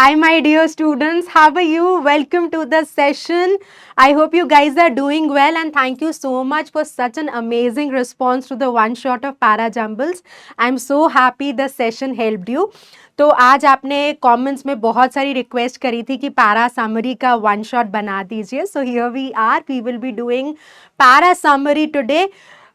Hi, my dear students. How are you? Welcome to the session. I hope you guys are doing well, and thank you so much for such an amazing response to the one shot of Para Jumbles. I'm so happy the session helped you. तो आज आपने comments में बहुत सारी request करी थी कि para summary का वन शॉट बना दीजिए. So here we will be doing para summary today.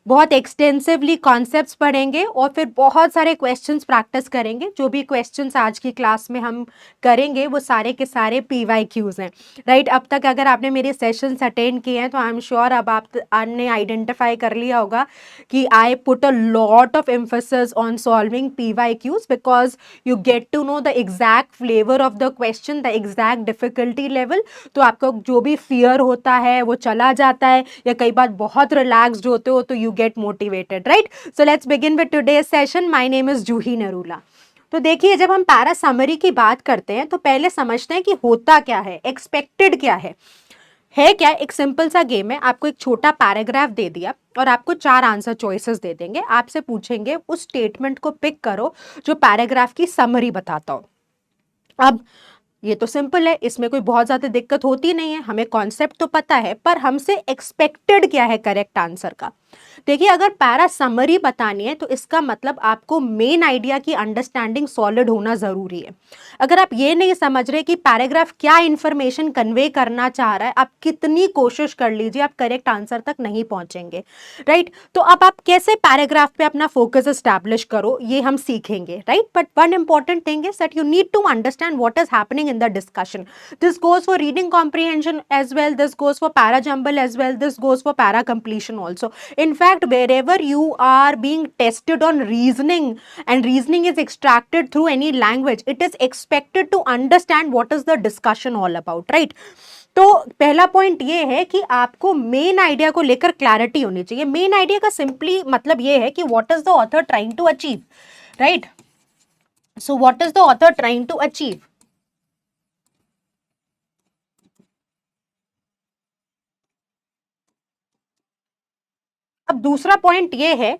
बहुत एक्सटेंसिवली कॉन्सेप्ट्स पढ़ेंगे और फिर बहुत सारे क्वेश्चंस प्रैक्टिस करेंगे. जो भी क्वेश्चंस आज की क्लास में हम करेंगे वो सारे के सारे PYQs हैं, राइट. अब तक अगर आपने मेरे सेशंस अटेंड किए हैं तो आई एम श्योर अब आपने आइडेंटिफाई कर लिया होगा कि I put a lot of emphasis on solving PYQs because you get to know the exact flavour of the question, the exact difficulty level. तो आपको जो भी फियर होता है वो चला जाता है, या कई बार बहुत रिलैक्स्ड होते हो तो you get motivated, right? So let's begin with today's session. My name is Juhi Narula. तो देखिए, जब हम पैरा समरी की बात करते हैं तो पहले समझते हैं कि होता क्या है, एक्सपेक्टेड क्या है क्या. एक सिंपल सा गेम है. आपको एक छोटा पैराग्राफ दे दिया और आपको 4 आंसर चॉइसेस दे देंगे. आपसे पूछेंगे उस स्टेटमेंट को पिक करो जो पैराग्राफ की समरी बताता हो. अब ये तो सिंपल है, इसमें कोई बहुत ज्यादा दिक्कत होती नहीं है. हमें कॉन्सेप्ट तो पता है, पर हमसे एक्सपेक्टेड क्या है करेक्ट आंसर का. देखिए, अगर पैरा समरी बतानी है तो इसका मतलब आपको मेन आइडिया की अंडरस्टैंडिंग सॉलिड होना जरूरी है. अगर आप ये नहीं समझ रहे कि पैराग्राफ क्या इंफॉर्मेशन कन्वे करना चाह रहा है, आप कितनी कोशिश कर लीजिए आप करेक्ट आंसर तक नहीं पहुंचेंगे, राइट. तो अब आप कैसे पैराग्राफ पे अपना फोकस एस्टैब्लिश करो ये हम सीखेंगे, right. But one important thing is that you need to understand what is happening in the discussion. This goes for reading comprehension as well. This goes for para jumble as well. This goes for para completion also. In fact, wherever you are being tested on reasoning and reasoning is extracted through any language, it is expected to understand what is the discussion all about, right? तो पहला point ये है कि आपको main idea को लेकर clarity होनी चाहिए. मेन आइडिया का सिंपली मतलब ये है कि what is the author trying to achieve, right. So what is the author trying to achieve. अब दूसरा पॉइंट ये है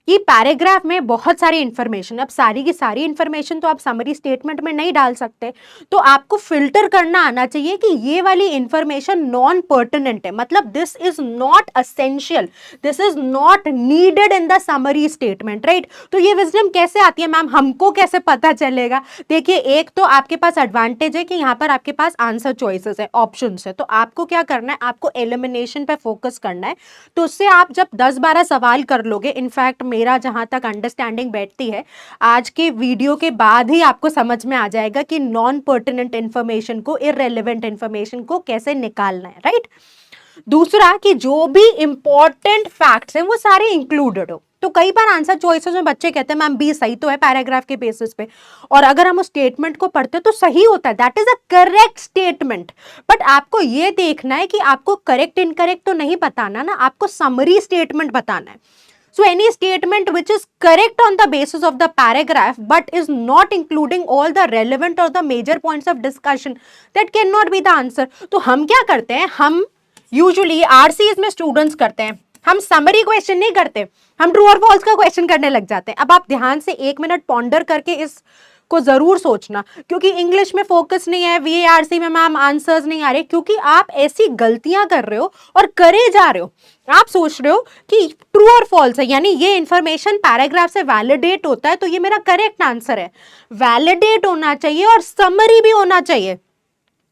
कि पैराग्राफ में बहुत सारी इंफॉर्मेशन, अब सारी की सारी इंफॉर्मेशन तो आप समरी स्टेटमेंट में नहीं डाल सकते. तो आपको फिल्टर करना आना चाहिए कि ये वाली इंफॉर्मेशन नॉन पर्टिनेंट है, मतलब this is not essential, this is not needed in the summary statement, right. तो ये विजडम कैसे आती है मैम, हमको कैसे पता चलेगा. देखिए, एक तो आपके पास एडवांटेज है कि यहाँ पर आपके पास आंसर चॉइसेस है, ऑप्शंस है. तो आपको क्या करना है, आपको एलिमिनेशन पे फोकस करना है. तो उससे आप जब 10-12 सवाल कर लोगे, इनफैक्ट मेरा जहां तक अंडरस्टैंडिंग बैठती है, आज के वीडियो के बाद ही आपको समझ में आ जाएगा कि नॉन पर्टिनेंट इंफॉर्मेशन को, इररेलेवेंट इंफॉर्मेशन को कैसे निकालना है, राइट. दूसरा कि जो भी इंपॉर्टेंट फैक्ट्स हैं वो सारे इंक्लूडेड हो. तो कई बार आंसर चॉइसेस में बच्चे कहते हैं मैम बी सही तो है पैराग्राफ के बेसिस पे, और अगर हम उस स्टेटमेंट को पढ़ते तो सही होता है, that is a correct statement. But आपको ये देखना है कि आपको करेक्ट इनकरेक्ट तो नहीं बताना ना, आपको समरी स्टेटमेंट बताना है. So any statement which is correct on the basis of the paragraph but is not including all the relevant or the major points of discussion, that cannot be the answer. तो हम क्या करते हैं, हम usually RCs में students करते हैं, हम समरी क्वेश्चन नहीं करते, हम ट्रू और फॉल्स का क्वेश्चन करने लग जाते हैं. अब आप ध्यान से 1 मिनट पॉन्डर करके इस को जरूर सोचना, क्योंकि इंग्लिश में फोकस नहीं है, VARC में मैम आंसर्स नहीं आ रहे, क्योंकि आप ऐसी गलतियां कर रहे हो और करे जा रहे हो. आप सोच रहे हो कि ट्रू और फॉल्स है, यानी ये इंफॉर्मेशन पैराग्राफ से वैलिडेट होता है तो ये मेरा करेक्ट आंसर है. वैलिडेट होना चाहिए और समरी भी होना चाहिए,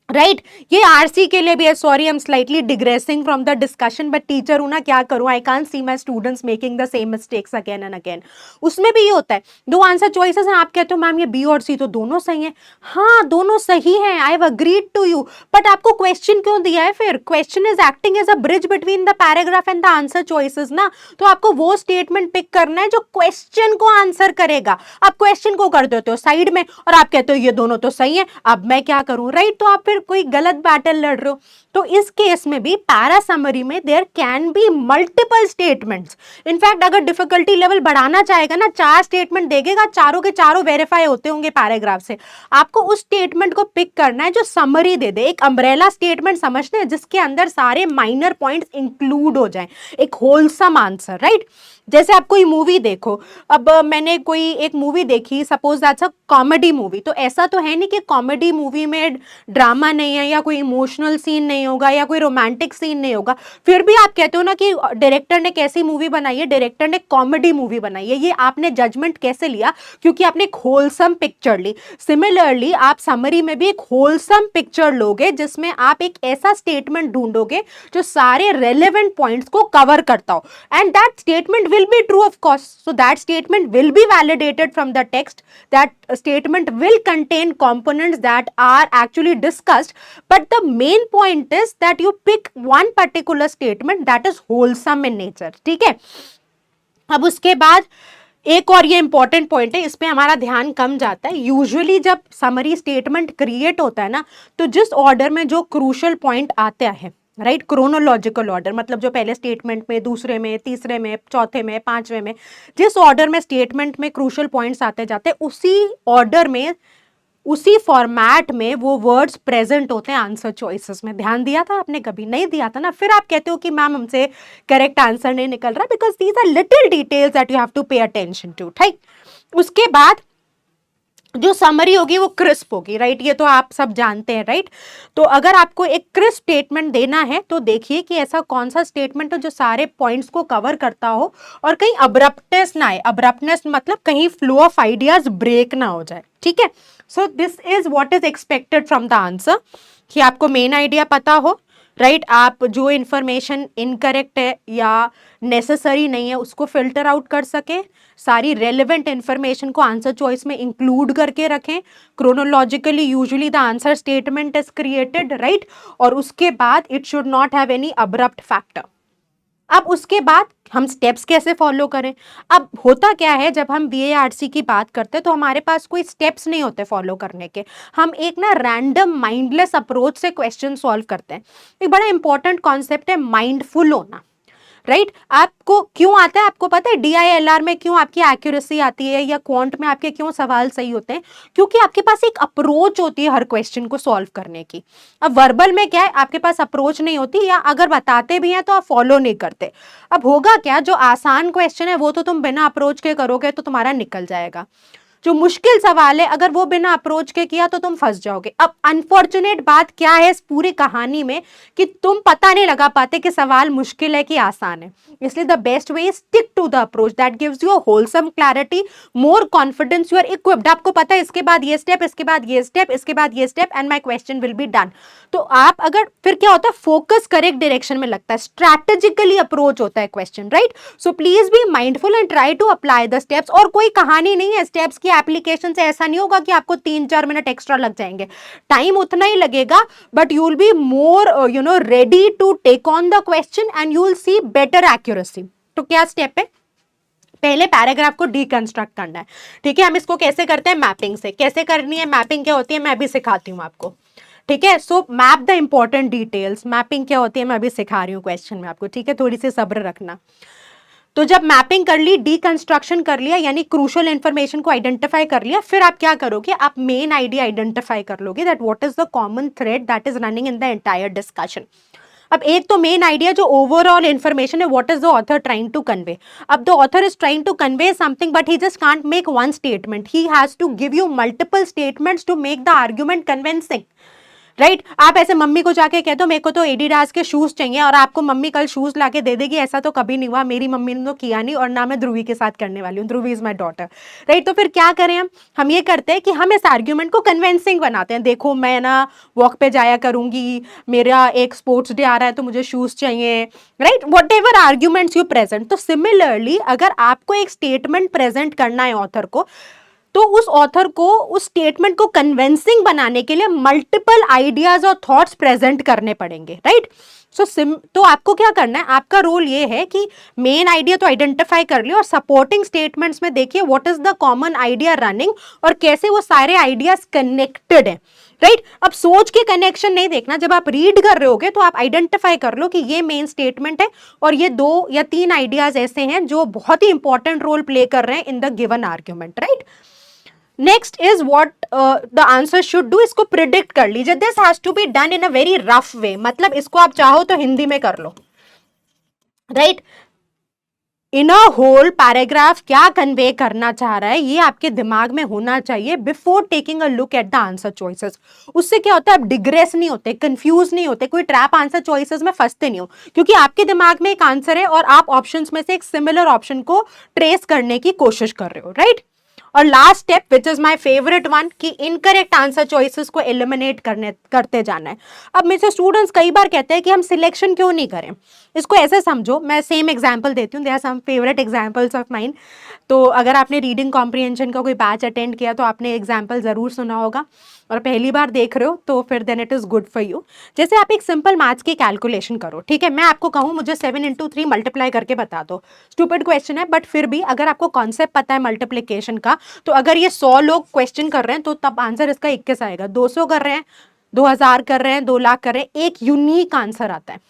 राइट. ये RC के लिए भी है. Sorry, I am slightly digressing from the discussion, but teacher हूं ना, क्या करूं, I can't see my students making the same mistakes again and again. उसमें भी ये होता है, 2 आंसर चॉइसेस हैं, आप कहते हो मैम ये B और C तो दोनों सही हैं. हाँ, दोनों सही हैं, I have agreed to you, but आपको क्वेश्चन क्यों दिया है फिर. Question is acting as a bridge between the paragraph and the answer choices ना. तो आपको वो स्टेटमेंट पिक करना है जो क्वेश्चन को आंसर करेगा. आप क्वेश्चन को कर देते हो साइड में और आप कहते हो ये दोनों तो सही है, अब मैं क्या करूं, राइट. तो आप फिर फिर कोई गलत बैटल लड़ रहे हो। तो इस केस में भी पैरा समरी में there can be multiple statements. In fact अगर डिफिकल्टी लेवल बढ़ाना चाहेगा ना, 4 स्टेटमेंट देखेगा, चारों के चारों वेरीफाई होते होंगे पैराग्राफ से। आपको उस स्टेटमेंट को पिक करना है जो समरी दे दे, एक अम्ब्रेला स्टेटमेंट समझते हैं जिसके अंदर सारे माइनर पॉइंट्स इंक्लूड हो जाएं, एक होलसम आंसर, राइट। जैसे आप कोई मूवी देखो, अब मैंने कोई एक मूवी देखी, suppose that's a comedy movie, तो ऐसा तो है नहीं कि कॉमेडी मूवी में ड्रामा नहीं है या कोई इमोशनल सीन नहीं होगा या कोई रोमांटिक सीन नहीं होगा, फिर भी आप कहते हो ना कि डायरेक्टर ने कैसी मूवी बनाई है, डायरेक्टर ने कॉमेडी मूवी बनाई है। ये आपने जजमेंट कैसे लिया? क्योंकि आपने एक होलसम पिक्चर ली। सिमिलरली आप समरी में भी एक होलसम पिक्चर लोगे जिसमें आप एक ऐसा स्टेटमेंट ढूंढोगे जो सारे रेलेवेंट पॉइंट्स को कवर करता हो, and that statement will be true of course, so that statement will be validated from the text, that statement will contain components that are actually discussed, but the main point is that you pick one particular statement that is wholesome in nature, ठीक है। अब उसके बाद एक और ये important point है, इस पे हमारा ध्यान कम जाता है। यूजुअली जब समरी स्टेटमेंट क्रिएट होता है ना, तो जिस ऑर्डर में जो क्रूशल पॉइंट आता है, राइट, क्रोनोलॉजिकल ऑर्डर, मतलब जो पहले स्टेटमेंट में, दूसरे में, तीसरे में, चौथे में, पांचवें में, जिस ऑर्डर में स्टेटमेंट में क्रूशल पॉइंट्स आते जाते, उसी ऑर्डर में, उसी फॉर्मेट में वो वर्ड्स प्रेजेंट होते हैं आंसर चॉइसेस में। ध्यान दिया था आपने? कभी नहीं दिया था ना, फिर आप कहते हो कि मैम हमसे करेक्ट आंसर नहीं निकल रहा, because these are little details that you have to pay attention to, ठीक। उसके बाद जो समरी होगी वो क्रिस्प होगी, राइट, ये तो आप सब जानते हैं, राइट। तो अगर आपको एक क्रिस्प स्टेटमेंट देना है तो देखिए कि ऐसा कौन सा स्टेटमेंट हो जो सारे पॉइंट्स को कवर करता हो और कहीं अब्रप्टनेस ना आए। अब्रप्टनेस मतलब कहीं फ्लो ऑफ आइडियाज ब्रेक ना हो जाए, ठीक है। सो this is what is expected from the answer, कि आपको मेन आइडिया पता हो, राइट, आप जो इन्फॉर्मेशन इनकरेक्ट है या नेसेसरी नहीं है उसको फिल्टर आउट कर सके, सारी रेलेवेंट इन्फॉर्मेशन को आंसर चॉइस में इंक्लूड करके रखें, chronologically usually the answer statement is created, right, और उसके बाद it should not have any abrupt factor. अब उसके बाद हम स्टेप्स कैसे फॉलो करें? अब होता क्या है, जब हम BARC की बात करते हैं तो हमारे पास कोई स्टेप्स नहीं होते फॉलो करने के, हम एक ना रैंडम माइंडलेस अप्रोच से क्वेश्चन सॉल्व करते हैं। एक बड़ा इंपॉर्टेंट कॉन्सेप्ट है माइंडफुल होना, राइट। आपको क्यों आता है? आपको पता है DILR में क्यों आपकी एक्यूरेसी आती है या क्वांट में आपके क्यों सवाल सही होते हैं? क्योंकि आपके पास एक अप्रोच होती है हर क्वेश्चन को सॉल्व करने की। अब वर्बल में क्या है, आपके पास अप्रोच नहीं होती, या अगर बताते भी हैं तो आप फॉलो नहीं करते। अब होगा क्या, जो आसान क्वेश्चन है वो तो तुम बिना अप्रोच के करोगे तो तुम्हारा निकल जाएगा, जो मुश्किल सवाल है अगर वो बिना अप्रोच के किया तो तुम फंस जाओगे। अब अनफॉर्चुनेट बात क्या है इस पूरी कहानी में कि तुम पता नहीं लगा पाते कि सवाल मुश्किल है कि आसान है। इसलिए the best way is stick to the approach that gives you wholesome clarity, more confidence, you are equipped. आपको पता है इसके बाद ये स्टेप, इसके बाद ये स्टेप, इसके बाद ये step, and my question will be done. तो आप अगर फिर क्या होता है, फोकस करेक्ट डायरेक्शन में लगता है, स्ट्रैटेजिकली अप्रोच होता है question, right. So please be mindful and try to apply the steps. और कोई कहानी नहीं है स्टेप्स की एप्लीकेशन से, ऐसा नहीं होगा कि आपको 3-4 मिनट एक्स्ट्रा लग जाएंगे, टाइम उतना ही लगेगा, but you will be more ready to take on the question and you will see better accuracy. तो क्या स्टेप है? पहले पैराग्राफ को डीकंस्ट्रक्ट करना है, ठीक है। हम इसको कैसे करते हैं? मैपिंग से। कैसे करनी है मैपिंग, क्या होती है मैं भी सिखाती हूँ आपको, ठीक है। So map the important details. Mapping क्या होती है मैं भी सिखा रही हूँ क्वेश्चन में आपको, ठीक है, थोड़ी सी सब्र रखना। तो जब मैपिंग कर ली, डीकंस्ट्रक्शन कर लिया, यानी क्रूशियल इंफॉर्मेशन को आइडेंटिफाई कर लिया, फिर आप क्या करोगे, आप मेन आइडिया आइडेंटिफाई कर लोगे, that what is the common thread that is running in the entire discussion. अब एक तो मेन आइडिया जो ओवरऑल इंफॉर्मेशन है, what is the author trying to convey. अब the author is trying to convey something but he just can't make one statement, he has to give you multiple statements to make the argument convincing, right. आप ऐसे mummy को जाके कह दो मेरे को तो एडिडास के शूज चाहिए और आपको मम्मी कल शूज लाके दे देगी, ऐसा तो कभी नहीं हुआ, मेरी मम्मी ने तो किया नहीं, और ना मैं ध्रुवी के साथ करने वाली हूँ, ध्रुवी इज माई डॉटर, राइट। तो फिर क्या करें हम ये करते हैं कि हम इस आर्ग्यूमेंट को कन्विंसिंग बनाते हैं। देखो मैं ना वॉक पे जाया करूंगी, मेरा एक स्पोर्ट्स डे आ रहा है तो मुझे शूज चाहिए, right, what ever arguments you present. तो सिमिलरली अगर आपको एक स्टेटमेंट प्रेजेंट करना है ऑथर को, तो उस ऑथर को उस स्टेटमेंट को कन्विंसिंग बनाने के लिए मल्टीपल आइडियाज और थॉट्स प्रेजेंट करने पड़ेंगे, राइट। तो आपको क्या करना है, आपका रोल ये है कि मेन आइडिया तो आइडेंटिफाई कर लिया और सपोर्टिंग स्टेटमेंट्स में देखिए what is the common idea running और कैसे वो सारे आइडियाज कनेक्टेड है, राइट। अब सोच के कनेक्शन नहीं देखना, जब आप रीड कर रहे होगे तो आप आइडेंटिफाई कर लो कि ये मेन स्टेटमेंट है और ये 2 या 3 आइडियाज ऐसे हैं जो बहुत ही इंपॉर्टेंट रोल प्ले कर रहे हैं in the given argument, right. Next is what the answer should do, इसको प्रिडिक्ट कर लीजिए। This has to be done in a very rough way, मतलब इसको आप चाहो तो हिंदी में कर लो, right. In a whole paragraph क्या कन्वे करना चाह रहा है ये आपके दिमाग में होना चाहिए before taking a look at the answer choices. उससे क्या होता है, आप डिग्रेस नहीं होते, कंफ्यूज नहीं होते, कोई ट्रैप आंसर चॉइसेस में फंसते नहीं हो, क्योंकि आपके दिमाग में एक आंसर है और आप ऑप्शंस में से एक सिमिलर ऑप्शन को ट्रेस करने की कोशिश कर रहे हो, राइट। और last step which is my favourite one कि इनकरेक्ट आंसर चॉइसेस को एलिमिनेट करते जाना है। अब मेरे स्टूडेंट्स कई बार कहते हैं कि हम सिलेक्शन क्यों नहीं करें, इसको ऐसे समझो, मैं सेम एग्जांपल देती हूँ, there are some favourite examples of mine. तो अगर आपने रीडिंग कॉम्प्रिहेंशन का कोई बैच अटेंड किया तो आपने एग्जाम्पल जरूर सुना होगा, और पहली बार देख रहे हो तो फिर then it is good for you. जैसे आप एक सिंपल मैथ्स की कैलकुलेशन करो, ठीक है, मैं आपको कहूँ मुझे 7 into 3 मल्टीप्लाई करके बता दो, स्टूपिड क्वेश्चन है, बट फिर भी अगर आपको कॉन्सेप्ट पता है मल्टीप्लीकेशन का, तो अगर ये 100 लोग क्वेश्चन कर रहे हैं तो तब आंसर इसका 21 आएगा, 200 कर रहे हैं, 2000 कर रहे हैं, 2 लाख कर रहे हैं, एक यूनिक आंसर आता है।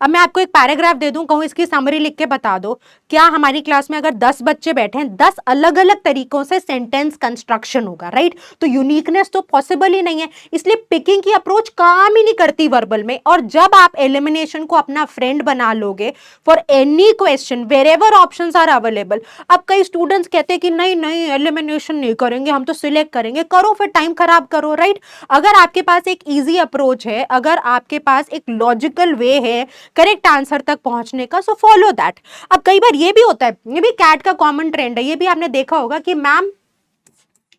अब मैं आपको एक पैराग्राफ दे दूं, कहूं इसकी समरी लिख के बता दो, क्या हमारी क्लास में अगर 10 बच्चे बैठे हैं, 10 अलग अलग तरीकों से सेंटेंस कंस्ट्रक्शन होगा, राइट। तो यूनिकनेस तो पॉसिबल ही नहीं है, इसलिए पिकिंग की अप्रोच काम ही नहीं करती वर्बल में। और जब आप एलिमिनेशन को अपना फ्रेंड बना लोगे for any question wherever option are available. अब कई स्टूडेंट्स कहते हैं कि नहीं नहीं एलिमिनेशन नहीं करेंगे, हम तो सिलेक्ट करेंगे, करो फिर टाइम खराब करो, राइट। अगर आपके पास एक ईजी अप्रोच है, अगर आपके पास एक लॉजिकल वे है करेक्ट आंसर तक पहुंचने का, सो फॉलो दैट। अब कई बार ये भी होता है, ये भी कैट का कॉमन ट्रेंड है, ये भी आपने देखा होगा कि मैम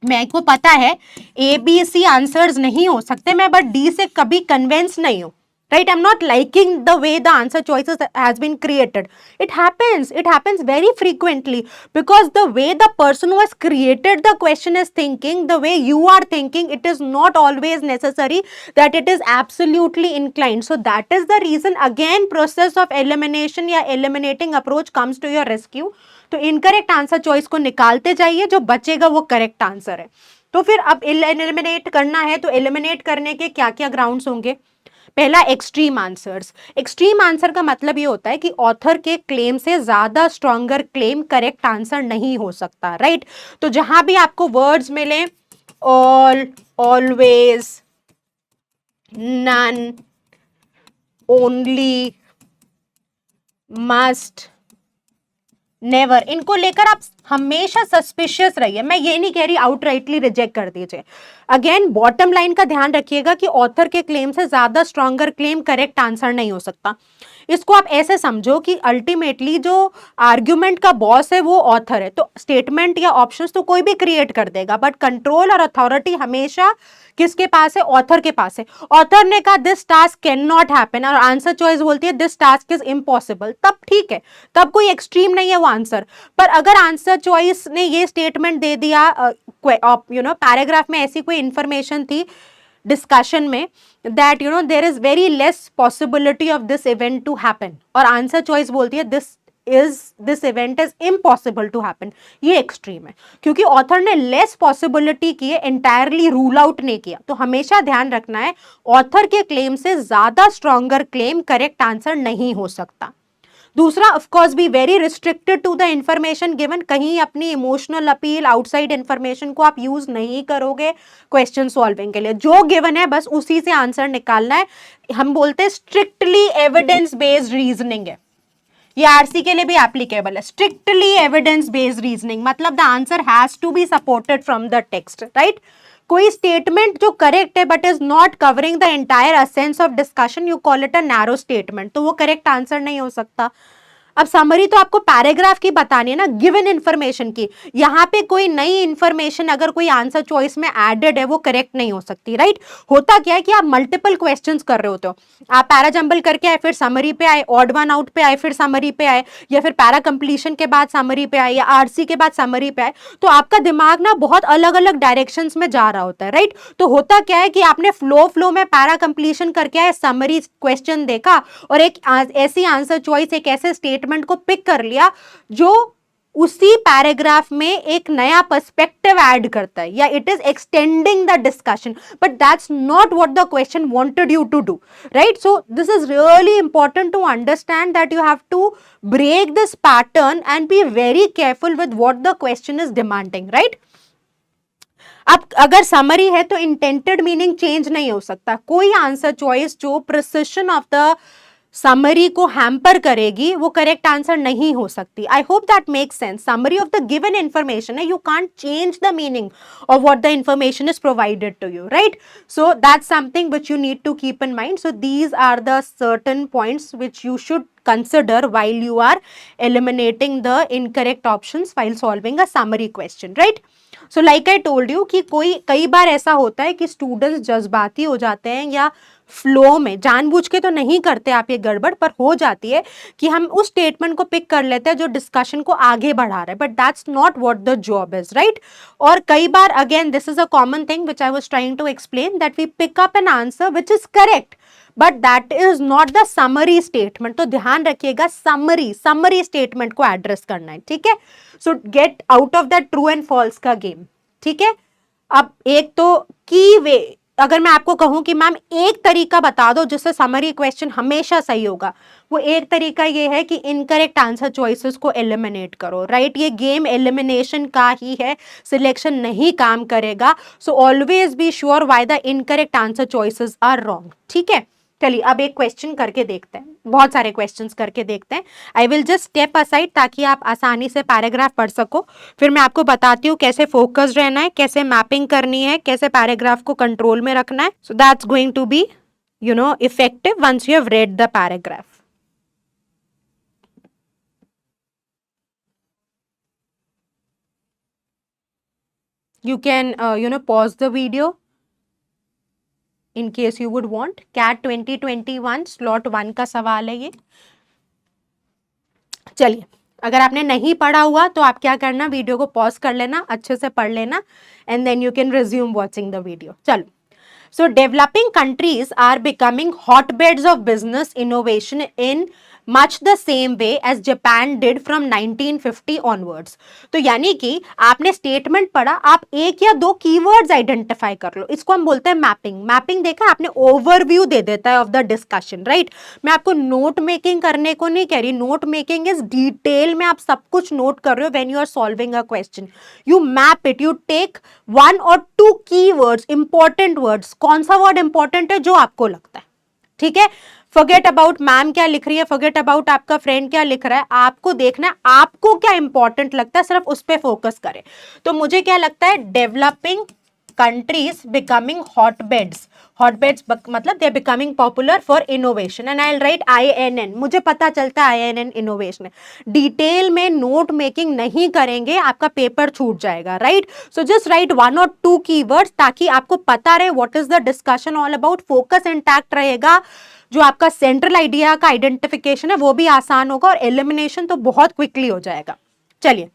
मेरे को पता है ए बी सी आंसर्स नहीं हो सकते, मैं बट डी से कभी कन्विंस नहीं हूं, right? I'm not liking the way the answer choices has been created. It happens very frequently because the way the person who has created the question is thinking, the way you are thinking, it is not always necessary that it is absolutely inclined. So that is the reason again process of elimination या eliminating approach comes to your rescue. तो incorrect answer choice को निकालते जाइए, जो बचेगा वो correct answer है। तो फिर अब एलिमिनेट करना है, तो एलिमिनेट करने के क्या क्या ग्राउंड्स होंगे। पहला एक्सट्रीम आंसर्स। एक्सट्रीम आंसर का मतलब ये होता है कि ऑथर के क्लेम से ज्यादा स्ट्रॉन्गर क्लेम करेक्ट आंसर नहीं हो सकता, राइट। तो जहां भी आपको वर्ड्स मिले all, always, none, only, must, never, इनको लेकर आप हमेशा सस्पिशियस रहिए। मैं ये नहीं कह रही आउटराइटली रिजेक्ट कर दीजिए। अगेन बॉटम लाइन का ध्यान रखिएगा कि ऑथर के क्लेम से ज्यादा स्ट्रॉन्गर क्लेम करेक्ट आंसर नहीं हो सकता। इसको आप ऐसे समझो कि अल्टीमेटली जो आर्ग्यूमेंट का बॉस है वो ऑथर है, तो स्टेटमेंट या ऑप्शंस तो कोई भी क्रिएट कर देगा, बट कंट्रोल और अथॉरिटी हमेशा किसके पास है, ऑथर के पास है। ऑथर ने कहा this task can not happen और आंसर चॉइस बोलती है दिस टास्क इज इम्पॉसिबल, तब ठीक है, तब कोई एक्सट्रीम नहीं है वो आंसर। पर अगर आंसर चॉइस ने ये स्टेटमेंट दे दिया, पैराग्राफ में ऐसी कोई इंफॉर्मेशन थी डिस्कशन में that there is very less possibility of this event to happen, और आंसर चॉइस बोलती है this event is impossible to happen, ये एक्सट्रीम है, क्योंकि ऑथर ने लेस पॉसिबिलिटी की है, एंटायरली रूल आउट नहीं किया। तो हमेशा ध्यान रखना है ऑथर के क्लेम से ज्यादा स्ट्रॉन्गर क्लेम करेक्ट आंसर नहीं हो सकता। दूसरा, of course be very restricted to the information given, कहीं अपनी इमोशनल अपील, आउटसाइड इंफॉर्मेशन को आप यूज नहीं करोगे क्वेश्चन सॉल्विंग के लिए। जो गिवन है बस उसी से आंसर निकालना है। हम बोलते हैं स्ट्रिक्टली एविडेंस बेस्ड रीजनिंग है, ये आरसी के लिए भी एप्लीकेबल है। स्ट्रिक्टली एविडेंस बेस्ड रीजनिंग मतलब the answer has to be supported from the text, right. कोई स्टेटमेंट जो करेक्ट है but is not covering the entire essence of discussion, you call it a narrow statement, तो वो correct answer नहीं हो सकता। अब समरी तो आपको पैराग्राफ की बतानी है ना, गिवन इंफॉर्मेशन की। यहाँ पे कोई नई इंफॉर्मेशन अगर कोई आंसर चॉइस में एडेड है वो करेक्ट नहीं हो सकती, राइट। होता क्या है कि आप मल्टीपल क्वेश्चंस कर रहे होते हो, आप पैरा जंबल करके आए, फिर समरी पे आए, ऑड वन आउट पे आए, फिर समरी पे आए, या फिर पैरा कंप्लीशन के बाद समरी पे आए, या आरसी के बाद समरी पे आए, तो आपका दिमाग ना बहुत अलग अलग डायरेक्शंस में जा रहा होता है, राइट। तो होता क्या है कि आपने फ्लो में पैरा कंप्लीशन करके आए, समरी क्वेश्चन देखा और एक ऐसी आंसर चॉइस, एक ऐसे स्टेटमेंट को पिक कर लिया जो उसी पैराग्राफ में एक नया पर्सपेक्टिव ऐड करता है, या it is extending the discussion, but that's not what the question wanted you to do, right. So this is really important to understand that you have to break this pattern and be very careful with what the question is demanding, right? अब अगर summary है तो intended meaning change नहीं हो सकता। कोई answer choice जो precision of the summary को हैम्पर करेगी वो करेक्ट आंसर नहीं हो सकती। I hope that makes sense. Summary of the given information है, you can't change the meaning of what the information is provided to you, right. So that's something which you need to keep in mind. So these are the certain points which you should consider while you are eliminating the incorrect options while solving a summary question, right? So like I told you कि कई बार ऐसा होता है कि students जज्बाती हो जाते हैं, या फ्लो में जानबूझ के तो नहीं करते आप ये गड़बड़, पर हो जाती है कि हम उस स्टेटमेंट को पिक कर लेते हैं जो डिस्कशन को आगे बढ़ा रहा है, but that's not what the job is, right. और कई बार again this is a common thing which I was trying to explain, that we pick up an answer which is correct but that is not the summary statement. तो ध्यान रखिएगा, summary statement को address करना है, ठीक है। So get out of that true and false का game, ठीक है। अब एक तो की वे, अगर मैं आपको कहूं कि मैम एक तरीका बता दो जिससे समरी क्वेश्चन हमेशा सही होगा, वो एक तरीका ये है कि इनकरेक्ट आंसर चॉइसेस को एलिमिनेट करो, राइट। ये गेम एलिमिनेशन का ही है, सिलेक्शन नहीं काम करेगा। So always be sure why the incorrect answer choices are wrong, ठीक है। चलिए अब एक क्वेश्चन करके देखते हैं, बहुत सारे क्वेश्चंस करके देखते हैं। आई विल जस्ट स्टेप असाइड ताकि आप आसानी से पैराग्राफ पढ़ सको, फिर मैं आपको बताती हूँ कैसे फोकस रहना है, कैसे मैपिंग करनी है, कैसे पैराग्राफ को कंट्रोल में रखना है। So that's going to be effective once you have read the paragraph. You can pause the video in case you would want. CAT 2021 slot 1 का सवाल है ये। चलिए, अगर आपने नहीं पढ़ा हुआ तो आप क्या करना, वीडियो को पॉज कर लेना, अच्छे से पढ़ लेना, and then you can resume watching the video. चलो, so developing countries are becoming hotbeds of business innovation in much the same way as Japan did from 1950 onwards। तो यानी कि आपने स्टेटमेंट पढ़ा, आप एक या दो कीवर्ड्स आइडेंटिफाई कर लो, इसको हम बोलते हैं मैपिंग। मैपिंग देखा आपने, ओवरव्यू दे देता है ऑफ द डिस्कशन, राइट। मैं आपको नोट मेकिंग करने को नहीं कह रही, नोट मेकिंग इज डिटेल में आप सब कुछ नोट कर रहे हो when you are solving a question. You map it, you take 1 or 2 keywords, important words, कौन सा वर्ड इंपॉर्टेंट है जो आपको लगता है, ठीक है। फॉरगेट अबाउट मैम क्या लिख रही है, फॉरगेट अबाउट आपका फ्रेंड क्या लिख रहा है, आपको देखना है आपको क्या इंपॉर्टेंट लगता है, सिर्फ उस पर फोकस करें। तो मुझे क्या लगता है, developing countries becoming hotbeds, hotbeds मतलब they are becoming popular for innovation, and I will write INN। मुझे पता चलता है INN इनोवेशन है। डिटेल में नोट मेकिंग नहीं करेंगे, आपका पेपर छूट जाएगा, right. So just write 1 or 2 keywords ताकि आपको पता रहे what is the discussion all about, focus intact रहेगा, जो आपका सेंट्रल आइडिया का आइडेंटिफिकेशन है वो भी आसान होगा, और एलिमिनेशन तो बहुत क्विकली हो जाएगा। चलिए,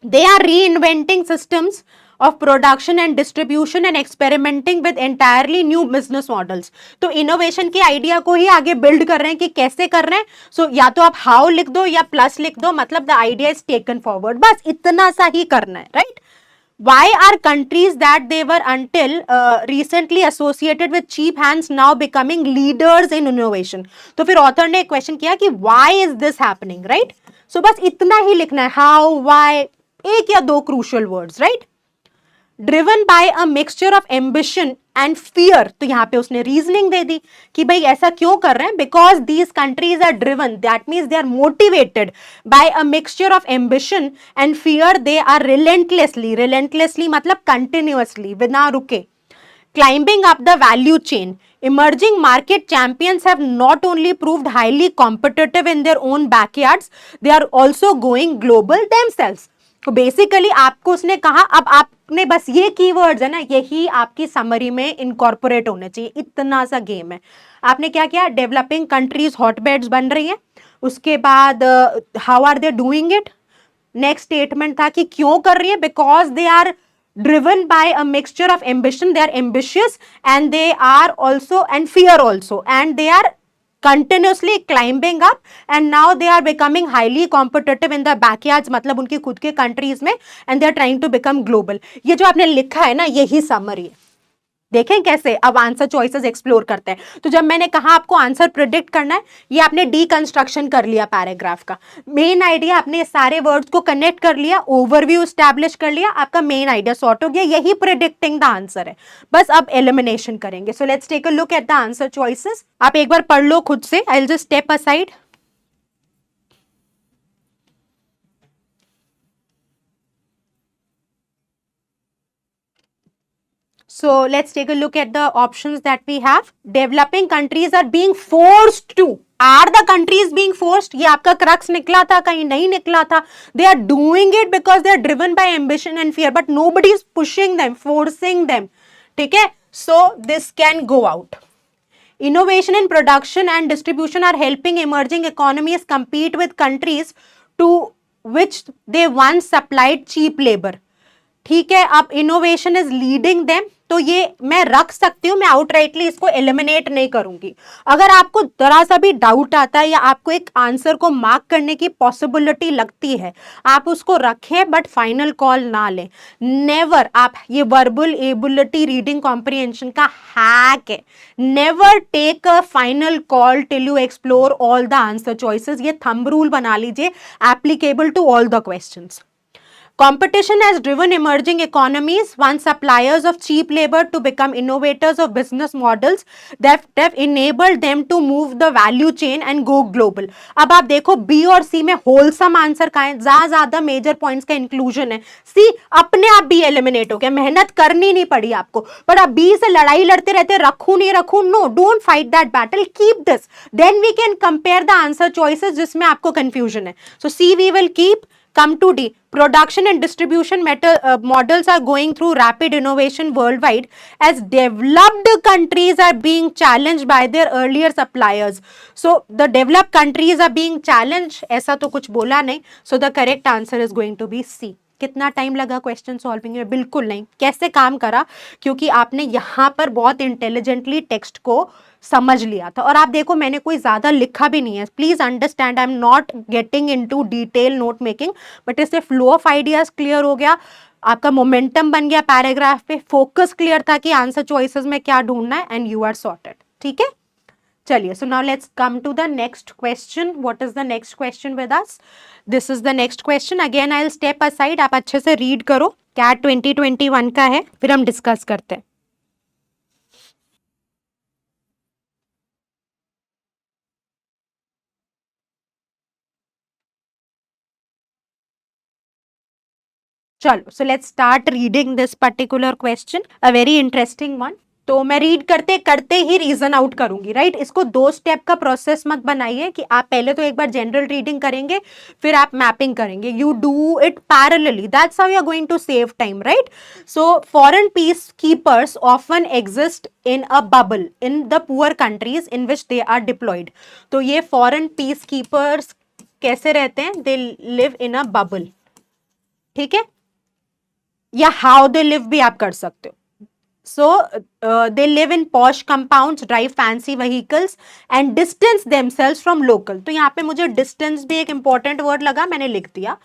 दे आर री inventing systems of production and distribution and experimenting with entirely new business models। तो इनोवेशन के आइडिया को ही आगे बिल्ड कर रहे हैं कि कैसे कर रहे हैं। सो या तो आप हाउ लिख दो या प्लस लिख दो, मतलब the idea is taken forward, बस इतना सा ही करना है, right. Why are countries that they were until recently associated with cheap hands now becoming leaders in innovation? तो फिर ऑथर ने क्वेश्चन किया कि why is this happening, right? So बस इतना ही लिखना है, how, why, एक या दो crucial words, right. Driven by a mixture of ambition and fear, तो यहाँ पे उसने रीजनिंग दे दी कि भाई ऐसा क्यों कर रहे हैं, because these countries are driven, that means they are motivated by a mixture of ambition and fear, they are relentlessly मतलब कंटिन्यूअसली, बिना रुके, climbing up the value chain, Emerging market champions have not only proved highly competitive in their own backyards, they are also going global themselves. तो basically आपको उसने कहा, अब आपने बस ये कीवर्ड्स है ना, यही आपकी समरी में इनकॉर्पोरेट होने चाहिए, इतना सा गेम है. आपने क्या किया, डेवलपिंग कंट्रीज हॉटबेड्स बन रही हैं, उसके बाद how are they doing it. Next statement था कि क्यों कर रही है, because they are driven by a mixture of ambition. They are ambitious and they are also, and fear also, and they are continuously climbing up, and now they are becoming highly competitive in the backyards, मतलब उनकी खुद के countries में, and they are trying to become global. ये जो आपने लिखा है ना, यही समरी है. देखें कैसे अब आंसर चॉइसेस एक्सप्लोर करते हैं. तो जब मैंने कहा आपको आंसर प्रिडिक्ट करना है, ये आपने डीकंस्ट्रक्शन कर लिया पैराग्राफ का. मेन आइडिया आपने सारे वर्ड्स को कनेक्ट कर लिया, ओवरव्यू स्टैब्लिश कर लिया, आपका मेन आइडिया सॉर्ट हो गया. यही प्रिडिक्टिंग द आंसर है, बस अब एलिमिनेशन करेंगे. So let's take a look at the answer choices. आप एक बार पढ़ लो खुद से. I will just step aside. So let's take a look at the options that we have. Developing countries are being forced to. Are the countries being forced? ये आपका crux निकला था, कहीं नहीं निकला था. They are doing it because they are driven by ambition and fear, but nobody is pushing them, forcing them. ठीक है? So this can go out. Innovation in production and distribution are helping emerging economies compete with countries to which they once supplied cheap labor. ठीक है, अब innovation is leading them, तो ये मैं रख सकती हूं, मैं आउटराइटली इसको एलिमिनेट नहीं करूंगी. अगर आपको जरा सा भी डाउट आता है या आपको एक आंसर को मार्क करने की पॉसिबिलिटी लगती है, आप उसको रखें, बट फाइनल कॉल ना लें. नेवर. आप ये वर्बल एबिलिटी रीडिंग कॉम्प्रिहेंशन का हैक है. Never take a final call till you explore all the answer choices. ये थंब रूल बना लीजिए, applicable to all the questions. Competition has driven emerging economies, once suppliers of cheap labor, to become innovators of business models that have enabled them to move the value chain and go global. अब आप देखो B और सी में wholesome answer का है, ज्यादा major points का inclusion है. सी अपने आप भी एलिमिनेट हो गया, मेहनत करनी नहीं पड़ी आपको. पर अब बी से लड़ाई लड़ते रहते, रखू नहीं रखू, no, don't fight that battle, keep this, then we can compare the answer choices जिसमें आपको कंफ्यूजन है. So see we will keep. Come to D. Production and distribution models are going through rapid innovation worldwide as developed countries are being challenged by their earlier suppliers. So the developed countries are being challenged. ऐसा तो कुछ बोला नहीं. So the correct answer is going to be C. कितना time लगा question solving में? बिल्कुल नहीं. कैसे काम करा? क्योंकि आपने यहाँ पर बहुत इंटेलिजेंटली टेक्स्ट को समझ लिया था. और आप देखो मैंने कोई ज्यादा लिखा भी नहीं है. Please understand, I am not getting into detail note making, but इससे फ्लो ऑफ आइडियाज क्लियर हो गया, आपका मोमेंटम बन गया पैराग्राफ पे, फोकस क्लियर था कि आंसर चॉइसेस में क्या ढूंढना है, एंड यू आर सॉर्टेड. ठीक है, चलिए. So now let's come to the next question. What is the next question with us? This is the next question. Again I will step aside, आप अच्छे से रीड करो. कैट 2021 का है, फिर हम डिस्कस करते हैं. चलो, so let's start reading this particular question, a very interesting one. तो मैं रीड करते करते ही रीजन आउट करूंगी, राइट? इसको 2 स्टेप का प्रोसेस मत बनाइए कि आप पहले तो एक बार जनरल रीडिंग करेंगे, फिर आप मैपिंग करेंगे. You do it parallelly, that's how you are going to save time, right? So foreign peacekeepers often exist in a bubble in the poor countries in which they are deployed. तो ये foreign peacekeepers कैसे रहते हैं? They live in a bubble. ठीक है, या how they live भी आप कर सकते हो. So they live in posh compounds, drive fancy vehicles and distance themselves from local. तो यहाँ पे मुझे distance भी एक important word लगा, मैंने लिख दिया.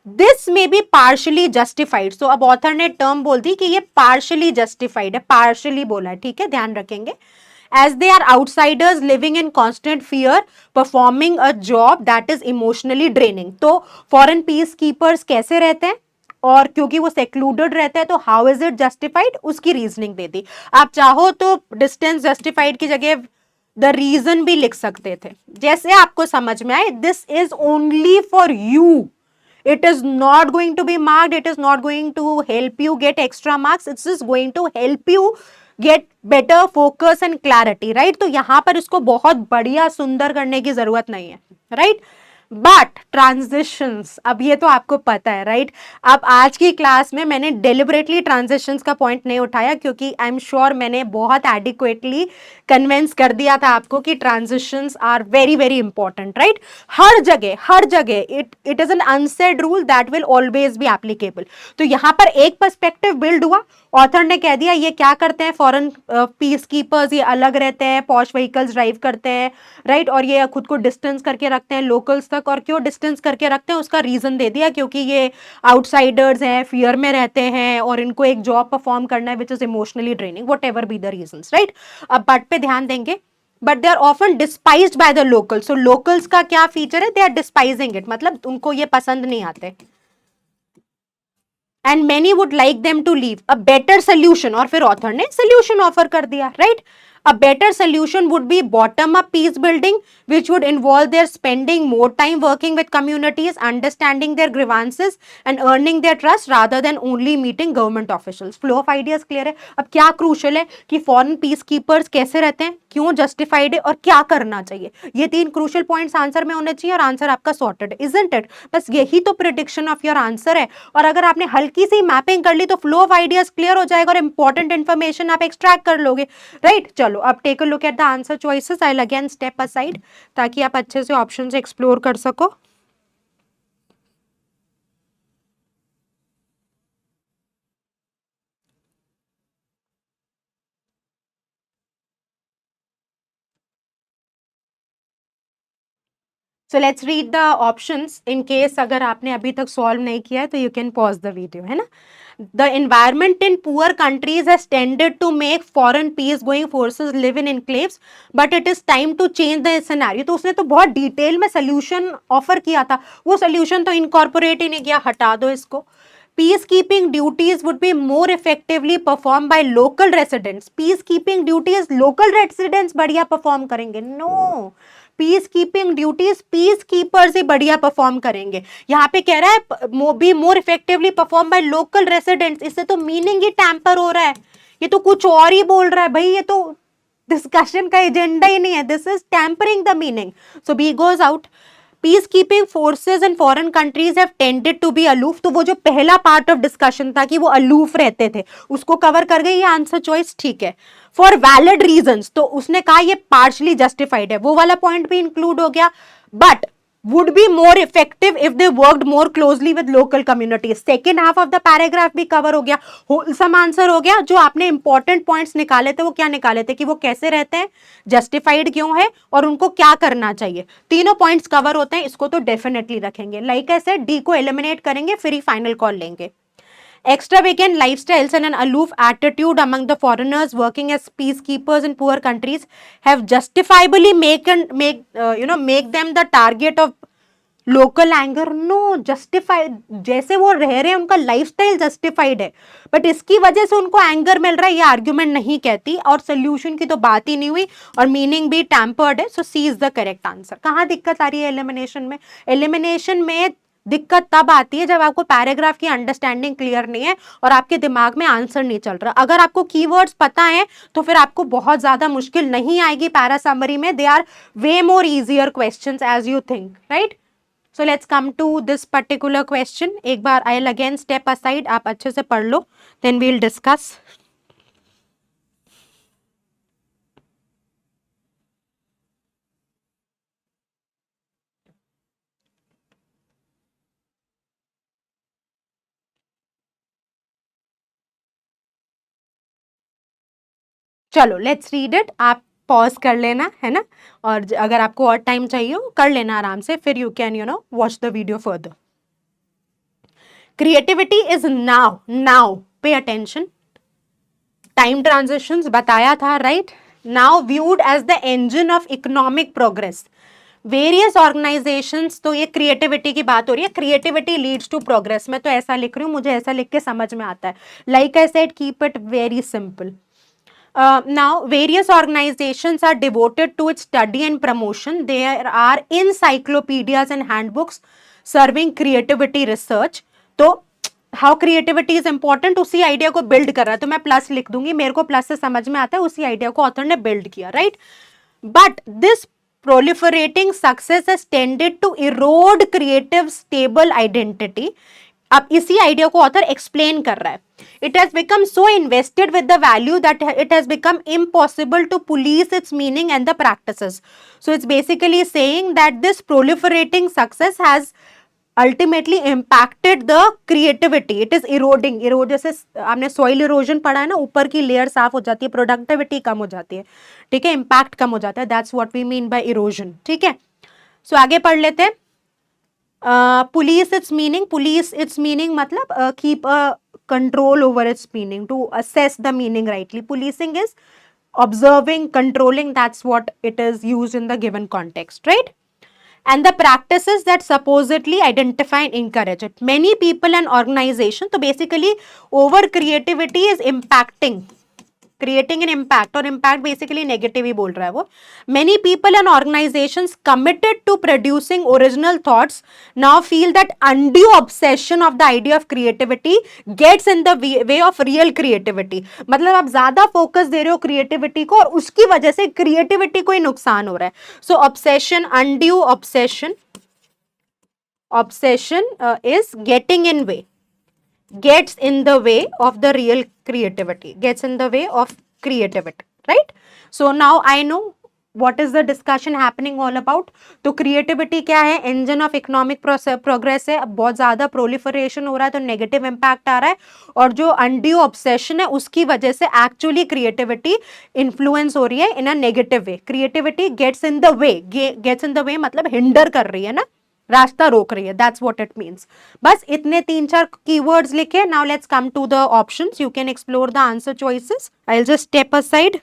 This may be partially justified. So अब author ने term बोल दी कि ये partially justified है, partially बोला है. ठीक है, ध्यान रखेंगे. As they are outsiders living in constant fear, performing a job that is emotionally draining. तो foreign peacekeepers कैसे रहते हैं? और क्योंकि वो सेक्लूडेड रहते हैं, तो हाउ इज इट जस्टिफाइड, उसकी रीजनिंग दे दी. आप चाहो तो डिस्टेंस जस्टिफाइड की जगह द रीजन भी लिख सकते थे, जैसे आपको समझ में आए. This is only for you, it is not going to be marked, it is not going to help you get extra marks, it is going to help you get better focus and clarity, right. तो यहां पर इसको बहुत बढ़िया सुंदर करने की जरूरत नहीं है, राइट। बट ट्रांजिशंस, अब ये तो आपको पता है, राइट। अब आज की क्लास में मैंने डेलिबरेटली ट्रांजिशंस का पॉइंट नहीं उठाया, क्योंकि आई एम श्योर मैंने बहुत एडिक्वेटली कन्विंस कर दिया था आपको कि transitions are very very important, right. हर जगह it is an unsaid rule that will always be applicable. तो यहां पर एक पर्सपेक्टिव बिल्ड हुआ, ऑथर ने कह दिया ये क्या करते हैं, फॉरेन पीस कीपर्स, ये अलग रहते हैं, पॉश व्हीकल्स ड्राइव करते हैं, राइट, और ये खुद को डिस्टेंस करके रखते हैं लोकल्स तक। और क्यों डिस्टेंस करके रखते हैं उसका रीजन दे दिया, क्योंकि ये आउटसाइडर्स हैं, फियर में रहते हैं, और इनको एक जॉब परफॉर्म करना है which is emotionally draining, whatever be the reason, right. अब बट पे ध्यान देंगे, but they are often despised by the locals. So locals का क्या फीचर है, दे आर डिस्पाइजिंग इट, मतलब उनको ये पसंद नहीं आते। And many would like them to leave a better solution, और फिर ऑथर ने सोल्यूशन ऑफर कर दिया, राइट। A better solution would be bottom-up peace building, which would involve their spending more time working with communities, understanding their grievances, and earning their trust rather than only meeting government officials. Flow of ideas clear है। अब क्या crucial है कि foreign peacekeepers कैसे रहते हैं, क्यों justified है, और क्या करना चाहिए। ये 3 crucial points आंसर में होने चाहिए, और आंसर आपका sorted, isn't it? बस यही तो prediction of your answer है। और अगर आपने हल्की सी मैपिंग कर ली तो फ्लो ऑफ आइडियाज क्लियर हो जाएगा, और इंपॉर्टेंट इंफॉर्मेशन आप एक्सट्रैक्ट कर लोगे, राइट। चलो अब take a look at the answer choices. I will again step aside ताकि आप अच्छे से ऑप्शंस एक्सप्लोर कर सको। So let's read the options in case अगर आपने अभी तक सॉल्व नहीं किया है तो you can pause the video, है ना। The environment in poor countries has tended to make foreign peace-going forces live in enclaves, but it is time to change the scenario। तो उसने तो बहुत डिटेल में सोल्यूशन ऑफर किया था, वो सोल्यूशन तो इनकॉर्पोरेट ही नहीं किया, हटा दो इसको। Peacekeeping duties would be more effectively performed by local residents। Peacekeeping duties local residents बढ़िया परफॉर्म करेंगे, no. Peace keeping duties peace keepers ही बढ़िया परफॉर्म करेंगे। यहाँ पे कह रहा है be more effectively perform by local residents, इससे तो मीनिंग ही टैम्पर हो रहा है, ये तो कुछ और ही बोल रहा है भाई, ये तो डिस्कशन का एजेंडा ही नहीं है, this is tampering the meaning. So B goes out. Peacekeeping forces in foreign countries have tended to be aloof। तो वो जो पहला पार्ट ऑफ डिस्कशन था कि वो अलूफ रहते थे, उसको कवर कर गई, ये आंसर चॉइस ठीक है। फॉर वैलिड रीजंस, तो उसने कहा ये पार्शली जस्टिफाइड है, वो वाला पॉइंट भी इंक्लूड हो गया। But would be more effective if they worked more closely with local communities। Second half of the paragraph भी कवर हो गया, होलसम आंसर हो गया। जो आपने इंपॉर्टेंट पॉइंट्स निकाले थे वो क्या निकाले थे, कि वो कैसे रहते हैं, जस्टिफाइड क्यों है, और उनको क्या करना चाहिए, तीनों पॉइंट्स कवर होते हैं। इसको तो डेफिनेटली रखेंगे। लाइक ऐसे डी को एलिमिनेट करेंगे, फिर ही फाइनल कॉल लेंगे। Extravagant lifestyles and an aloof attitude among the foreigners working as peacekeepers in poor countries have justifiably make them the target of local anger. No, justified, जैसे वो रह रहे हैं उनका लाइफस्टाइल जस्टिफाइड है, बट इसकी वजह से उनको एंगर मिल रहा है, ये आर्ग्यूमेंट नहीं कहती, और सोल्यूशन की तो बात ही नहीं हुई, और मीनिंग भी टैम्पर्ड है। So C is the correct answer. कहाँ दिक्कत आ रही है एलिमिनेशन में, एलिमिनेशन में दिक्कत तब आती है जब आपको पैराग्राफ की अंडरस्टैंडिंग क्लियर नहीं है और आपके दिमाग में आंसर नहीं चल रहा। अगर आपको कीवर्ड्स पता है तो फिर आपको बहुत ज्यादा मुश्किल नहीं आएगी पैरा समरी में। They are way more easier questions as you think, right. So let's come to this particular question. एक बार I will again step aside, आप अच्छे से पढ़ लो, देन वी विल डिस्कस। चलो लेट्स रीड इट। आप पॉज कर लेना, है ना, और अगर आपको और टाइम चाहिए हो कर लेना आराम से, फिर you can watch the video further. Creativity is now pay attention. Time transitions बताया था, right. Now viewed as the engine of economic progress. Various organisations, तो ये क्रिएटिविटी की बात हो रही है, क्रिएटिविटी लीड्स टू प्रोग्रेस। मैं तो ऐसा लिख रही हूँ, मुझे ऐसा लिख के समझ में आता है। Like I said, keep it very simple. Now, various organizations are devoted to its study and promotion. There are encyclopedias and handbooks serving creativity research. तो हाउ क्रिएटिविटी इज इंपॉर्टेंट, उसी आइडिया को बिल्ड कर रहा है, तो मैं plus लिख दूंगी, मेरे को प्लस से समझ में आता है, उसी आइडिया को ऑथर ने बिल्ड किया, right. But this proliferating success has tended to erode creative stable identity. अब इसी आइडिया को ऑथर एक्सप्लेन कर रहा है. It has become so invested with the value that it has become impossible to police its meaning and the practices. So it's basically saying that this proliferating success has ultimately impacted the creativity. It is eroding. Erode जैसे आपने soil erosion पढ़ा है ना, ऊपर की layer साफ हो जाती है, प्रोडक्टिविटी कम हो जाती है, ठीक है, इम्पैक्ट कम हो जाता है. That's what we mean by erosion. ठीक है, सो आगे पढ़ लेते हैं. Police its meaning. Police its meaning मतलब keep a control over its meaning, to assess the meaning rightly. Policing is observing, controlling. That's what it is used in the given context, right? And the practices that supposedly identify and encourage it. Many people and organizations, so basically over creativity is impacting, creating an impact, or impact basically negative ही बोल रहा है वो. Many people and organizations committed to producing original thoughts now feel that undue obsession of the idea of creativity gets in the way of real creativity. मतलब आप ज्यादा focus दे रहे हो creativity को और उसकी वजह से क्रिएटिविटी को ही नुकसान हो रहा है. सो obsession, undue obsession, obsession is getting in way, gets in the way of the real creativity, gets in the way of creativity, right? So now I know what is the discussion happening all about. तो creativity क्या है? engine of economic progress है. अब बहुत ज़्यादा proliferation हो रहा है तो negative impact आ रहा है, और जो undue obsession है उसकी वजह से actually creativity influence हो रही है in a negative way. Creativity gets in the way, gets in the way मतलब hinder कर रही है ना, रास्ता रोक रही है. That's what it means. बस इतने 3-4 कीवर्ड्स लिखे. Now let's come to the options. You can explore the answer choices. I will just step aside.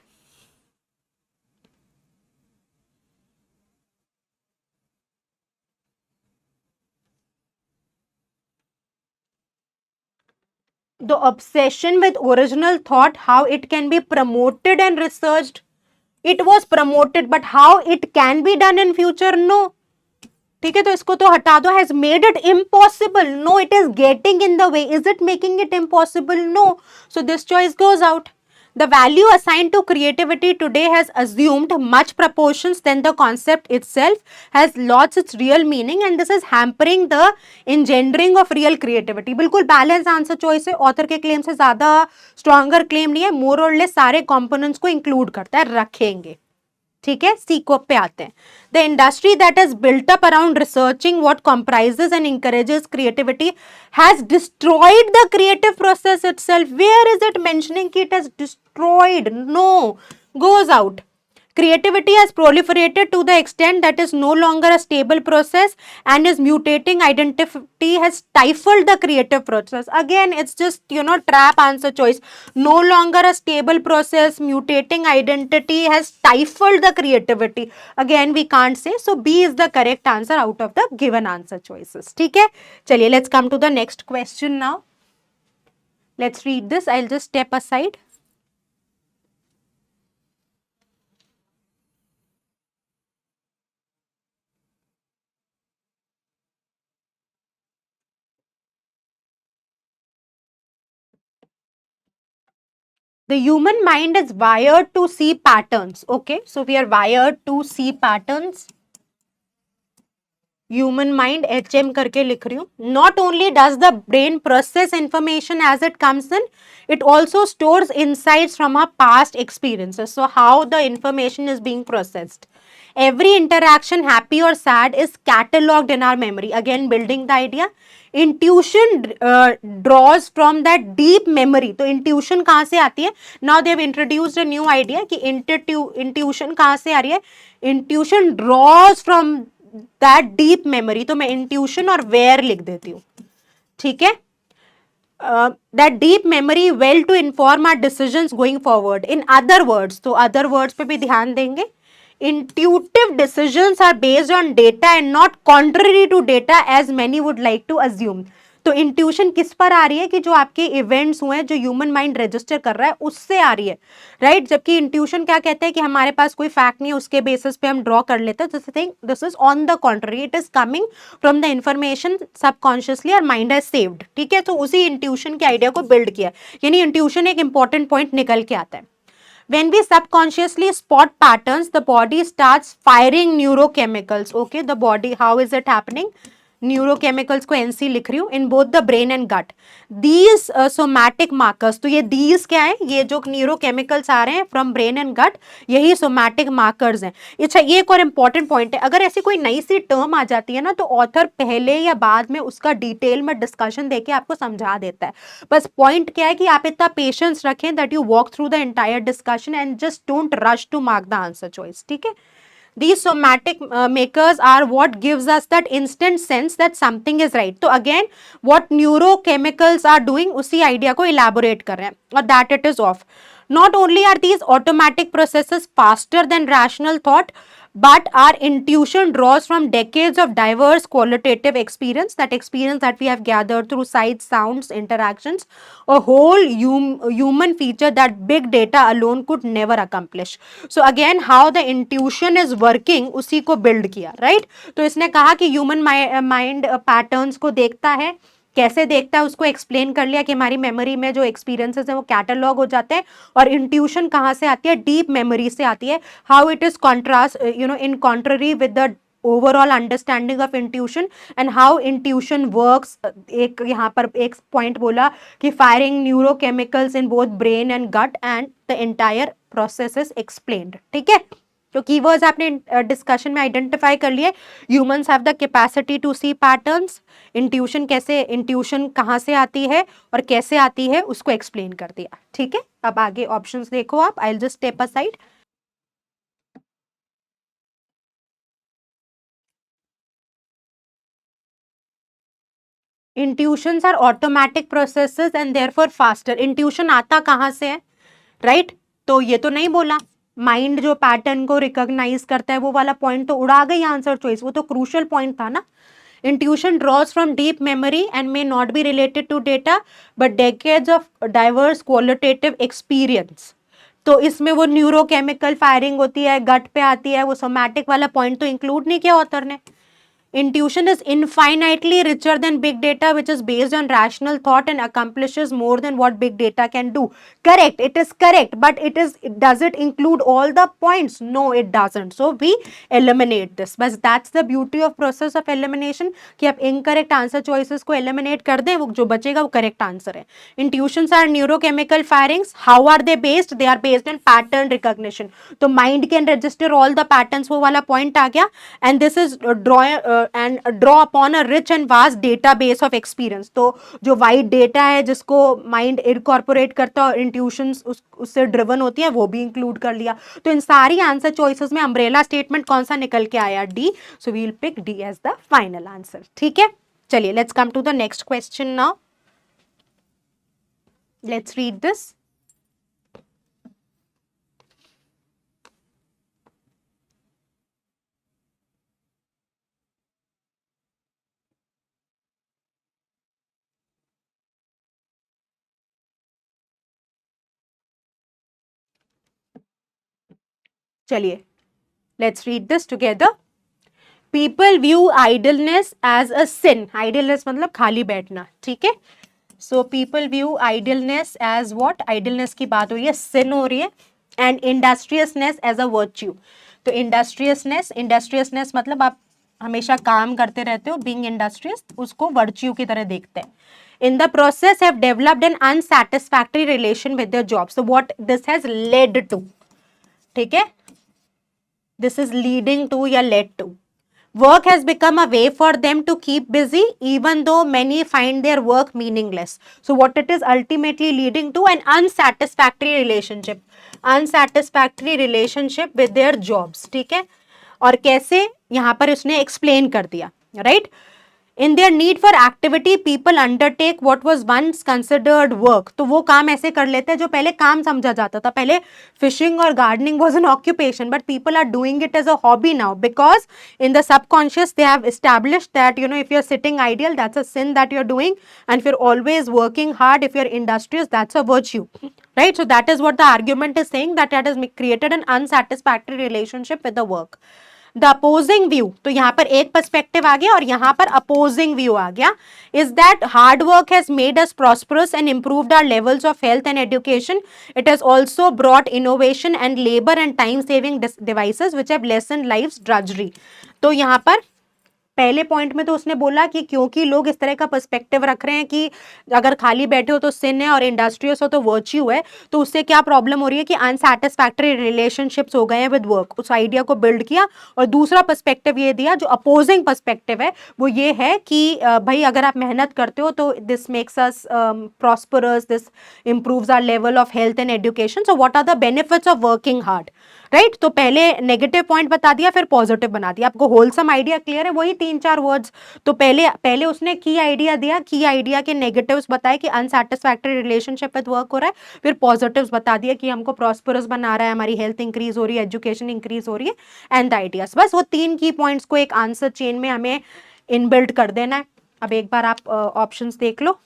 The obsession with original thought, how it can be promoted and researched. It was promoted, but how it can be done in future, no. ठीक है, तो इसको तो हटा दो. Has made it impossible. No, it is getting in the way. Is it making it impossible? No. So this choice goes out. The value assigned to creativity today has assumed much proportions than the concept itself has lost its real meaning, and this is hampering the engendering of real creativity. बिल्कुल balance answer choice है. Author के claim से ज्यादा stronger claim नहीं है. मोर और less सारे components को इंक्लूड करता है, रखेंगे. ठीक है, सी को पे आते हैं. The industry that is built up around researching what comprises and encourages creativity has destroyed the creative process itself. Where is it mentioning कि it has destroyed? No, goes out. Creativity has proliferated to the extent that is no longer a stable process and is mutating identity has stifled the creative process. Again, it's just, trap answer choice. No longer a stable process, mutating identity has stifled the creativity. Again, we can't say. So, B is the correct answer out of the given answer choices. Okay? Chaliye, let's come to the next question now. Let's read this. I'll just step aside. The human mind is wired to see patterns. Okay, so we are wired to see patterns. Human mind, HM करके लिख रही हूँ. Not only does the brain process information as it comes in, it also stores insights from our past experiences. So how the information is being processed. Every interaction, happy or sad, is catalogued in our memory. Again, building the idea. Intuition draws from that deep memory. तो intuition कहाँ से आती है? Now they have introduced a new idea कि intuition कहाँ से आ रही है? Intuition draws from that deep memory. तो मैं intuition और where लिख देती हूँ. ठीक है? That deep memory well to inform our decisions going forward. In other words, तो other words पे भी ध्यान देंगे. Intuitive decisions are based on data and not contrary to data as many would like to assume. तो intuition किस पर आ रही है कि जो आपके इवेंट्स हुए हैं, जो ह्यूमन माइंड रजिस्टर कर रहा है उससे आ रही है, राइट। जबकि इंट्यूशन क्या कहते हैं कि हमारे पास कोई फैक्ट नहीं है, उसके बेसिस पे हम ड्रॉ कर लेते हैं। This is on the contrary, it is coming from the information subconsciously और माइंड हैज सेव्ड, ठीक है। तो उसी इंट्यूशन के आइडिया को बिल्ड किया, यानी इंट्यूशन एक इंपॉर्टेंट पॉइंट निकल के आता है। When we subconsciously spot patterns, the body starts firing neurochemicals. Okay, the body, how is it happening? Neurochemicals को एनसी लिख रही हूँ in both the brain and gut, these somatic markers. तो ये दीज क्या है, ये जो न्यूरोकेमिकल्स आ रहे हैं फ्रॉम ब्रेन एंड गट, यही सोमैटिक मार्कर्स हैं। अच्छा, ये एक और इंपॉर्टेंट पॉइंट है, अगर ऐसी कोई नई सी टर्म आ जाती है ना, तो ऑथर पहले या बाद में उसका डिटेल में डिस्कशन देके आपको समझा देता है। बस पॉइंट क्या है कि आप इतना पेशेंस रखें that you walk through the entire discussion and just don't rush to mark the answer choice, ठीक है। These somatic makers are what gives us that instant sense that something is right. तो again, what neurochemicals are doing, उसी idea को elaborate कर रहे हैं, और that it is off. Not only are these automatic processes faster than rational thought, but our intuition draws from decades of diverse qualitative experience, that experience that we have gathered through sights, sounds, interactions, a whole human feature that big data alone could never accomplish. So again, how the intuition is working, उसी को build किया, right? तो इसने कहा कि human mind patterns को देखता है, कैसे देखता है उसको एक्सप्लेन कर लिया कि हमारी मेमोरी में जो एक्सपीरियंसेस है वो कैटलॉग हो जाते हैं, और इंट्यूशन कहाँ से आती है, डीप मेमोरी से आती है। How it is contrast in contrary with the overall understanding of intuition and how intuition works. एक यहाँ पर एक पॉइंट बोला कि firing neurochemicals in both brain and gut and the entire process is explained, ठीक है। तो कीवर्ड्स आपने डिस्कशन में आइडेंटिफाई कर लिए। Humans have the capacity to see patterns, intuition कहाँ से आती है और कैसे आती है उसको एक्सप्लेन कर दिया, ठीक है। अब आगे ऑप्शंस देखो आप, I will just step aside. Intuitions are automatic processes and therefore faster. Intuition आता कहाँ से है, राइट तो ये तो नहीं बोला, माइंड जो पैटर्न को रिकॉग्नाइज करता है वो वाला पॉइंट तो उड़ा गई आंसर चॉइस, वो तो क्रूशियल पॉइंट था ना। Intuition draws from deep memory and may not be related to data, but decades of diverse qualitative experience. तो इसमें वो न्यूरोकेमिकल फायरिंग होती है, गट पे आती है, वो सोमैटिक वाला पॉइंट तो इंक्लूड नहीं किया ऑथर ने। Intuition is infinitely richer than big data, which is based on rational thought and accomplishes more than what big data can do. Correct, it is correct, but does it include all the points? No, it doesn't. So we eliminate this. But that's the beauty of process of elimination, कि आप incorrect answer choices को eliminate कर दें, वो जो बचेगा वो correct answer है. Intuitions are neurochemical firings. How are they based? They are based on pattern recognition. तो mind can register all the patterns, वो वाला point आ गया, and this is draw upon a rich and vast database of experience. तो जो wide data है जिसको mind incorporate करता है और इंट्यूशंस उससे ड्रिवन होती है, वो भी इंक्लूड कर लिया। तो इन सारी आंसर चॉइसेस में अम्ब्रेला स्टेटमेंट कौन सा निकल के आया, D. So we will pick D as the final answer, ठीक है। चलिए let's come to the next question now, let's read this. चलिए let's read this together. People view idleness as a sin. Idleness मतलब खाली बैठना, ठीक है। So people view idleness as what, idleness की बात हो रही है, सिन हो रही है, and industriousness as a virtue. तो इंडस्ट्रियसनेस मतलब आप हमेशा काम करते रहते हो, बीइंग इंडस्ट्रियस, उसको वर्च्यू की तरह देखते हैं। In the process have developed an unsatisfactory relation with their job. So what this has led to, ठीक है, this is leading to या led to. Work has become a way for them to keep busy, even though many find their work meaningless. So what it is ultimately leading to, an unsatisfactory relationship with their jobs, ठीक है। और कैसे, यहाँ पर उसने explain कर दिया, right. In their need for activity people undertake what was once considered work, तो वो काम ऐसे कर लेते हैं जो पहले काम समझा जाता था. पहले फिशिंग और gardening was an occupation, but people are doing it as a hobby now because in the subconscious they have established that, you know, if you're sitting ideal, that's a sin that you're doing, and if you're always working hard, if you're industrious, that's a virtue, right? So that is what the argument is saying, that it has created an unsatisfactory relationship with the work. The opposing view, तो यहाँ पर एक perspective आ गया और यहाँ पर opposing view आ गया, is that hard work has made us prosperous and improved our levels of health and education. It has also brought innovation and labour and time saving devices which have lessen life's drudgery. तो यहाँ पर पहले point में तो उसने बोला कि क्योंकि लोग इस तरह का पर्सपेक्टिव रख रहे हैं कि अगर खाली बैठे हो तो सिन है और इंडस्ट्रियस हो तो वर्च्यू है, तो उससे क्या प्रॉब्लम हो रही है कि अनसैटिस्फैक्टरी रिलेशनशिप्स हो गए हैं विद वर्क. उस आइडिया को बिल्ड किया और दूसरा पर्सपेक्टिव ये दिया, जो अपोजिंग पर्सपेक्टिव है वो ये है कि भाई अगर आप मेहनत करते हो तो this makes us prosperous, this improves our level of health and education. So what are the benefits of working hard, right? तो पहले नेगेटिव पॉइंट बता दिया, फिर पॉजिटिव बना दिया. आपको होलसम आइडिया क्लियर है? वही 3-4 वर्ड्स. तो पहले उसने की आइडिया दिया, की आइडिया के नेगेटिव्स बताए कि अनसैटिस्फैक्टरी रिलेशनशिप विद वर्क हो रहा है, फिर पॉजिटिव्स बता दिया कि हमको प्रॉस्परस बना रहा है, हमारी हेल्थ इंक्रीज हो रही है, एजुकेशन इंक्रीज हो रही है, एंड द आइडियाज. बस वो 3 की पॉइंट्स को एक आंसर चेन में हमें इनबिल्ट कर देना है. अब एक बार आप ऑप्शंस देख लो.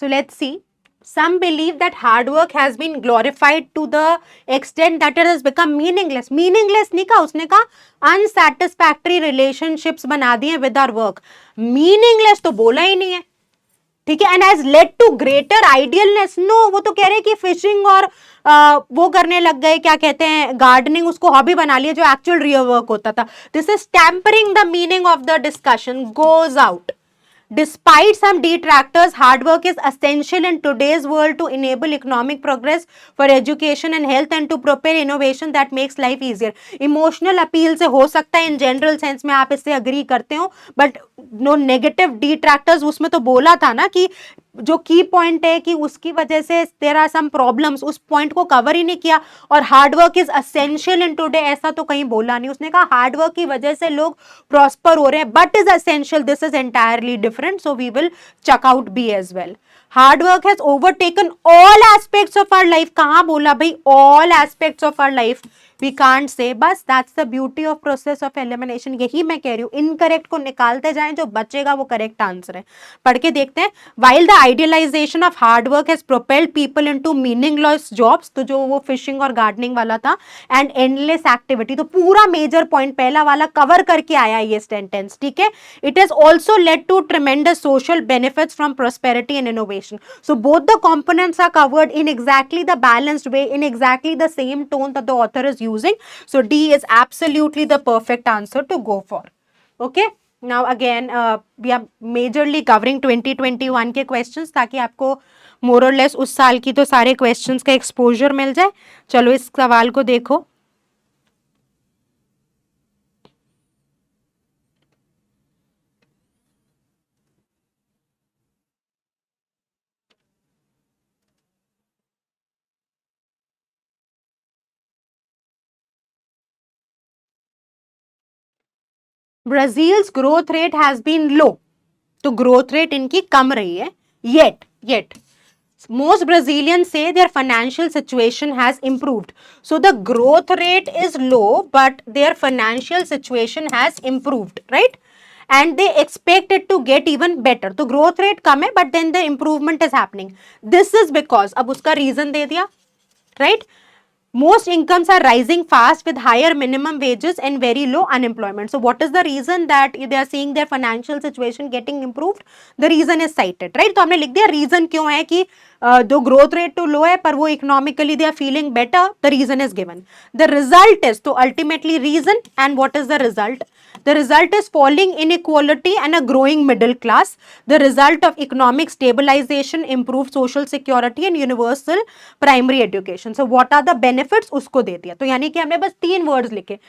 So let's see. Some believe that hard work has been glorified to the extent that it has become meaningless. Meaningless नहीं कहा, उसने कहा unsatisfactory relationships बना दिए with our work. Meaningless तो बोला ही नहीं है, ठीक है. And has led to greater idealness. No, वो तो कह रहे कि फिशिंग और वो करने लग गए, क्या कहते हैं, गार्डनिंग, उसको हॉबी बना लिया जो एक्चुअल रियल वर्क होता था. This is tampering the meaning of the discussion, goes out. Despite some detractors, hard work is essential in today's world to enable economic progress, for education and health, and to propel innovation that makes life easier. Emotional appeal से हो सकता है, in general sense में आप इससे agree करते हो, but no negative detractors. उसमें तो बोला था ना कि जो की पॉइंट है कि उसकी वजह से देयर आर सम प्रॉब्लम्स, उस पॉइंट को कवर ही नहीं किया. और hard work is essential in today, ऐसा तो कहीं बोला नहीं. उसने कहा हार्डवर्क की वजह से लोग प्रॉस्पर हो रहे हैं, but is essential. This is entirely different, so we will check out B as well. Hard work has overtaken all aspects of our life. कहां बोला भाई all aspects of our life? We can't say. बस that's the beauty of process of elimination. यही मैं कह रही हूँ, incorrect को निकालते जाएं, जो बचेगा वो करेक्ट आंसर है. पढ़ के देखते हैं. While the idealisation of hard work has propelled people into meaningless jobs, तो जो वो फिशिंग और गार्डनिंग वाला था, एंड एंडलेस एक्टिविटी, तो पूरा मेजर पॉइंट पहला वाला कवर करके आया ये सेंटेंस, ठीक है. It has also led to tremendous social benefits from prosperity and innovation. So both the components are covered in exactly the balanced way, in exactly the same tone that the author is using. So D is absolutely the perfect answer to go for. Okay. Now again, we are majorly covering 2021 के questions, ताकि आपको more or less उस साल की तो सारे questions का exposure मिल जाए. चलो इस सवाल को देखो. Brazil's growth rate has been low. तो growth rate इनकी कम रही है. Yet most Brazilians say their financial situation has improved. So the growth rate is low, but their financial situation has improved, right? And they expect it to get even better. तो growth rate कम है, but then the improvement is happening. This is because, अब उसका reason दे दिया, right? Most incomes are rising fast with higher minimum wages and very low unemployment. So what is the reason that they are seeing their financial situation getting improved? The reason is cited, right? तो हमने लिख दिया reason क्यों है कि जो growth rate तो low है पर वो economically they are feeling better. The reason is given. The result is तो ultimately reason, and what is the result? The result is falling inequality and a growing middle class. The result of economic stabilization, improved social security and universal primary education. So what are the benefits? उसको दे दिया. तो यानी कि हमने बस 3 words लिखे.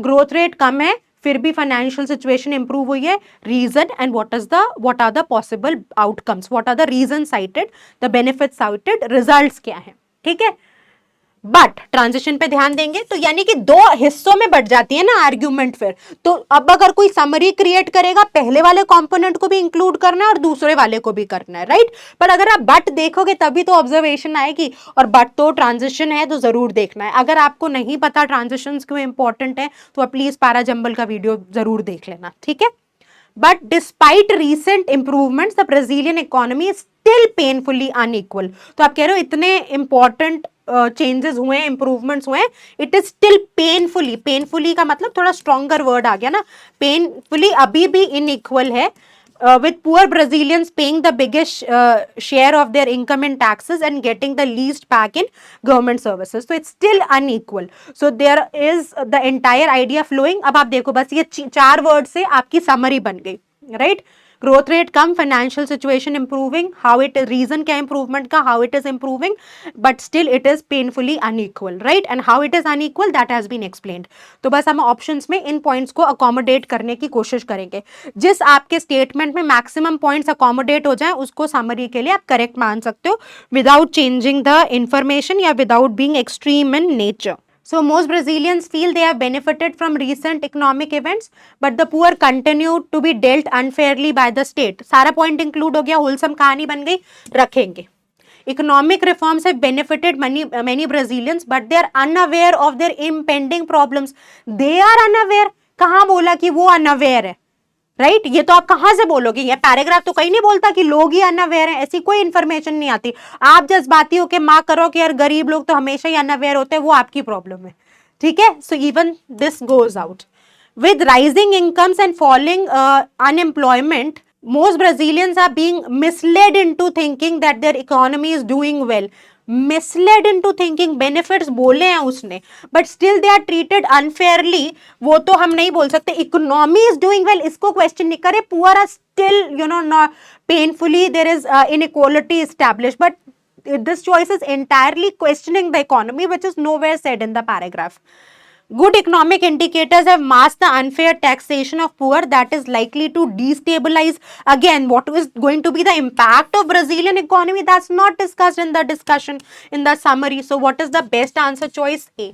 Growth rate कम है, फिर भी फाइनेंशियल सिचुएशन इंप्रूव हुई है. Reason and what are the possible outcomes, what are the reason cited, the benefit cited, results क्या है. ठीक है. बट ट्रांजिशन पे ध्यान देंगे तो यानी कि 2 हिस्सों में बट जाती है ना आर्ग्यूमेंट. फिर तो अब अगर कोई समरी क्रिएट करेगा, पहले वाले कंपोनेंट को भी इंक्लूड करना है और दूसरे वाले को भी करना है, राइट. पर अगर आप बट देखोगे तभी तो ऑब्जर्वेशन आएगी, और बट तो ट्रांजिशन है तो जरूर देखना है. अगर आपको नहीं पता ट्रांजिशन क्यों इंपॉर्टेंट है तो आप प्लीज पैराजंबल का वीडियो जरूर देख लेना. ठीक है. But despite recent improvements, the Brazilian economy is still painfully unequal. तो आप कह रहे हो इतने important चेंजेस हुए हैं, इंप्रूवमेंट्स हुए हैं, it is still painfully. Painfully का मतलब थोड़ा स्ट्रॉन्गर वर्ड आ गया ना. पेनफुली अभी भी इनइक्वल है, with poor Brazilians paying the biggest share of their income in taxes and getting the least back in government services. So it's still unequal. So there is the entire idea flowing. अब आप देखो बस ये 4 word से आपकी summary बन गई, right. Growth rate कम, financial situation improving, how it reason क्या इंप्रूवमेंट का, how it is improving, but still it is painfully unequal, right. And how it is unequal that has been explained. तो बस हम options में इन points को accommodate करने की कोशिश करेंगे. जिस आपके स्टेटमेंट में मैक्सिमम पॉइंट्स अकोमोडेट हो जाए उसको समरी के लिए आप करेक्ट मान सकते हो विदाउट चेंजिंग द इंफॉर्मेशन या without being extreme in nature. So most Brazilians feel they have benefited from recent economic events, but the poor continue to be dealt unfairly by the state. सारा point include हो गया, wholesome कहानी बन गई, रखेंगे. Economic reforms have benefited many Brazilians, but they are unaware of their impending problems. They are unaware. कहाँ बोला कि वो unaware है, राइट. ये तो आप कहां से बोलोगे, ये पैराग्राफ तो कहीं नहीं बोलता कि लोग ही अनअवेयर हैं. ऐसी कोई इंफॉर्मेशन नहीं आती. आप जज्बाती होकर मार्क करो कि यार गरीब लोग तो हमेशा ही अनअवेयर होते हैं, वो आपकी प्रॉब्लम है. ठीक है. So even this goes out. With rising incomes and falling unemployment, most Brazilians are being misled into thinking that their economy is doing well. Misled into thinking, benefits बोले हैं उसने, but still they are treated unfairly. वो तो हम नहीं बोल सकते. Economy is doing well, इसको question नहीं करे. Poor are still, not painfully there is inequality established, but this choice is entirely questioning the economy, which is nowhere said in the paragraph. Good economic indicators have masked the unfair taxation of poor that is likely to destabilize. Again, what is going to be the impact of Brazilian economy? That's not discussed in the discussion, in the summary. So what is the best answer? Choice A.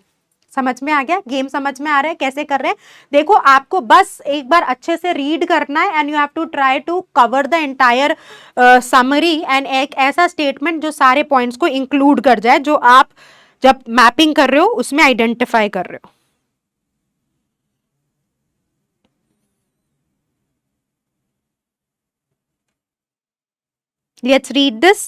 समझ में आ गया? Game समझ में आ रहा है कैसे कर रहे हैं? देखो आपको बस एक बार अच्छे से रीड करना है and you have to try to cover the entire summary and एक ऐसा स्टेटमेंट जो सारे पॉइंट्स को इंक्लूड कर जाए, जो आप जब मैपिंग कर रहे हो उसमें आइडेंटिफाई कर रहे हो. Let's read this.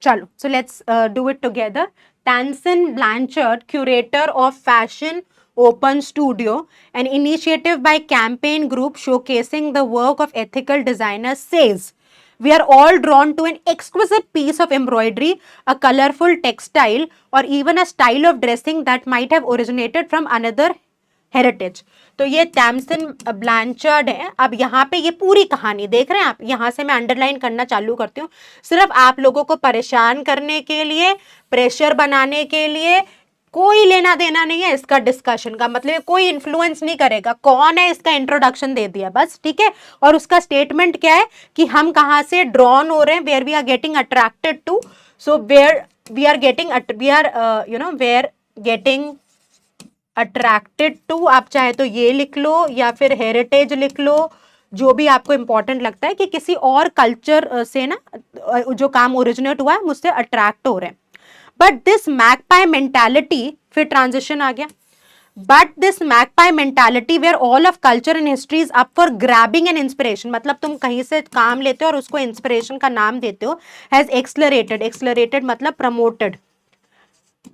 Chalo. So let's do it together. Tansen Blanchard, curator of Fashion Open Studio, an initiative by Campaign Group showcasing the work of ethical designers, says, we are all drawn to an exquisite piece of embroidery, a colorful textile, or even a style of dressing that might have originated from another heritage. तो ये टैमसन Blanchard है. अब यहाँ पे ये पूरी कहानी देख रहे हैं आप, यहाँ से मैं अंडरलाइन करना चालू करती हूँ सिर्फ आप लोगों को परेशान करने के लिए, प्रेशर बनाने के लिए. कोई लेना देना नहीं है इसका डिस्कशन का, मतलब कोई इन्फ्लुएंस नहीं करेगा. कौन है इसका इंट्रोडक्शन दे दिया बस, ठीक है. और उसका स्टेटमेंट क्या है कि हम कहाँ से ड्रॉन हो रहे हैं, where we are getting attracted to. So where we are getting, we are where getting attracted to. आप चाहे तो ये लिख लो या फिर हेरिटेज लिख लो, जो भी आपको इंपॉर्टेंट लगता है कि किसी और कल्चर से ना जो काम ओरिजिनेट हुआ है मुझसे अट्रैक्ट हो रहे हैं. बट दिस मैगपाई मेंटालिटी, फिर ट्रांजिशन आ गया. But this magpie mentality where all of culture and history is up for grabbing an inspiration, मतलब तुम कहीं से काम लेते हो और उसको इंस्पिरेशन का नाम देते हो, हैज एक्सलरेटेड, एक्सलरेटेड मतलब promoted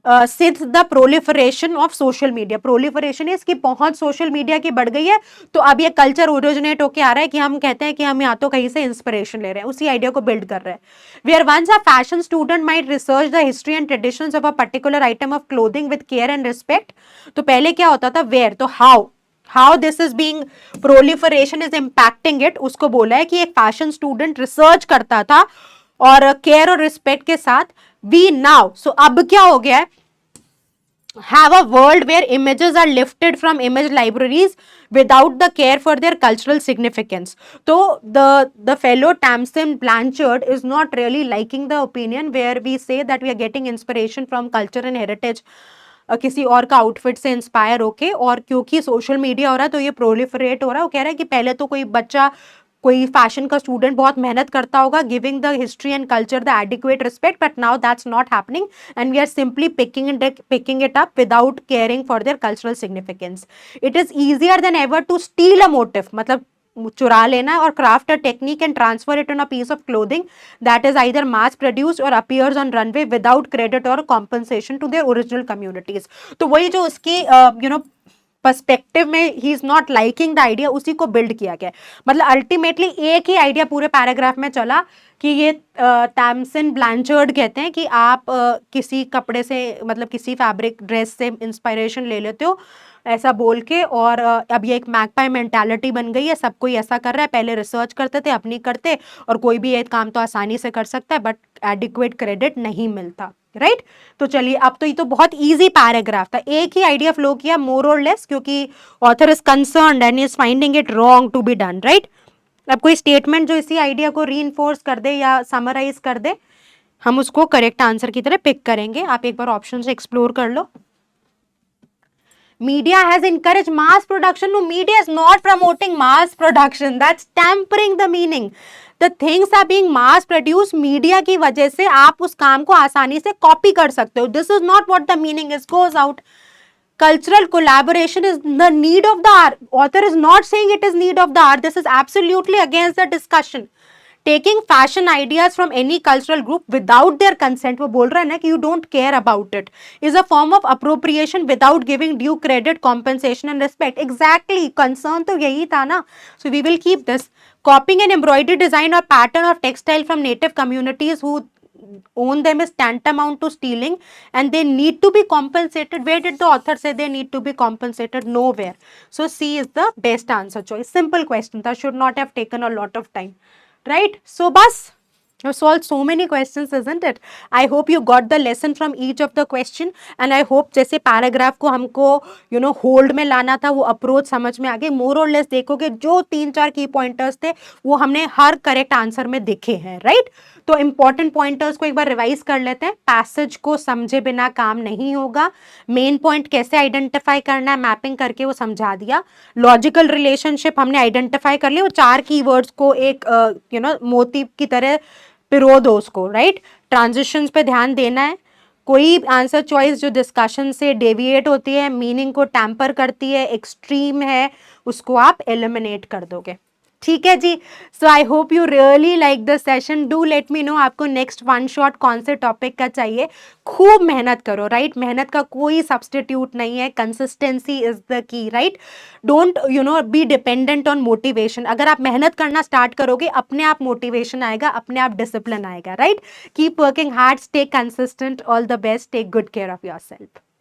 since the proliferation of social media, proliferation है इसकी पहुंच सोशल मीडिया की बढ़ गई है, तो अब ये कल्चर ओरिजिनेट होके आ रहा है कि हम कहते हैं कि हम या तो कहीं से इंस्पिरेशन ले रहे हैं, उसी आइडिया को बिल्ड कर रहे हैं. Where once a fashion student might research the history and traditions of a particular item of clothing with care and respect, तो पहले क्या होता था वेयर, तो how this is being proliferation is impacting it, उसको बोला है कि एक फैशन स्टूडेंट रिसर्च करता था और केयर और रिस्पेक्ट के साथ. वी नाउ, सो अब क्या हो गया है, have a world where images are lifted from image libraries without the care for their cultural significance. So the fellow Tamsin Blanchard is not really liking the opinion where we say that we are getting inspiration from culture and heritage, किसी और का outfit से inspire होके, और क्योंकि social media हो रहा है तो ये प्रोलिफरेट हो रहा है. वो कह रहा है कि पहले तो कोई बच्चा, कोई फैशन का स्टूडेंट बहुत मेहनत करता होगा giving the history and culture the adequate respect, but now that's not happening and we are simply picking it up without caring for their cultural significance. It is easier than ever to steal a motif, मतलब चुरा लेना और craft a technique and transfer it on a piece of clothing that is either mass produced और appears on runway without credit और compensation to their original communities. तो वही जो उसकी पर्सपेक्टिव में he is not liking the idea, उसी को build किया गया. मतलब अल्टीमेटली एक ही आइडिया पूरे पैराग्राफ में चला कि ये टैमसन ब्लैंचर्ड कहते हैं कि आप किसी कपड़े से, मतलब किसी फैब्रिक ड्रेस से इंस्पायरेशन ले लेते हो ऐसा बोल के, और अब ये एक मैगपाई मेंटालिटी बन गई है, सब कोई ऐसा कर रहा है. पहले रिसर्च करते थे, अब नहीं करते, और कोई भी ये काम तो आसानी से कर सकता है बट एडिक्वेट क्रेडिट नहीं मिलता. राइट तो चलिए, अब तो ये तो बहुत इजी पैराग्राफ था, एक ही आइडिया फ्लो किया मोर और लेस, क्योंकि author is concerned and is finding it wrong to be done. Right अब कोई स्टेटमेंट जो इसी आइडिया को रीइंफोर्स कर दे या समराइज कर दे, हम उसको करेक्ट आंसर की तरह पिक करेंगे. आप एक बार ऑप्शन से एक्सप्लोर कर लो. Media has encouraged mass production. No, media is not promoting mass production. That's tampering the meaning. The things are being mass produced. Media की वजह से आप उस काम को आसानी से कॉपी कर सकते हो. This is not what the meaning is. Goes out. Cultural collaboration is the need of the hour. Author is not saying it is need of the hour. This is absolutely against the discussion. Taking fashion ideas from any cultural group without their consent, वो बोल रहा है ना कि you don't care about it, is a form of appropriation without giving due credit, compensation and respect. Exactly, concern तो यही था ना. So we will keep this. Copying an embroidery design or pattern of textile from native communities who own them is tantamount to stealing and they need to be compensated. Where did the author say they need to be compensated? Nowhere. So C is the best answer choice. Simple question, that should not have taken a lot of time. Right? So bus, you solved so many questions, isn't it? I hope you got the lesson from each of the question and I hope जैसे paragraph को हमको hold में लाना था वो approach समझ में आ गई. मोर और लेस देखोगे जो 3-4 की पॉइंटर्स थे वो हमने हर करेक्ट आंसर में दिखे हैं. राइट तो इंपॉर्टेंट पॉइंटर्स को एक बार रिवाइज कर लेते हैं. पैसेज को समझे बिना काम नहीं होगा. मेन पॉइंट कैसे आइडेंटिफाई करना है, मैपिंग करके वो समझा दिया. लॉजिकल रिलेशनशिप हमने आइडेंटिफाई कर लिया. वो 4 कीवर्ड्स को एक मोती की तरह पिरो दो उसको. राइट ट्रांजिशंस पे ध्यान देना है. कोई आंसर चॉइस जो डिस्कशन से डेविएट होती है, मीनिंग को टैम्पर करती है, एक्सट्रीम है, उसको आप एलिमिनेट कर दोगे. ठीक है जी. So I hope you really like the session. Do let me know आपको नेक्स्ट वन शॉट कौन से टॉपिक का चाहिए. खूब मेहनत करो. राइट मेहनत का कोई सब्सटीट्यूट नहीं है. Consistency is the key. Right don't be dependent on motivation. अगर आप मेहनत करना स्टार्ट करोगे अपने आप मोटिवेशन आएगा, अपने आप डिसिप्लिन आएगा. Right keep working hard, stay consistent. All the best. Take good care of your self.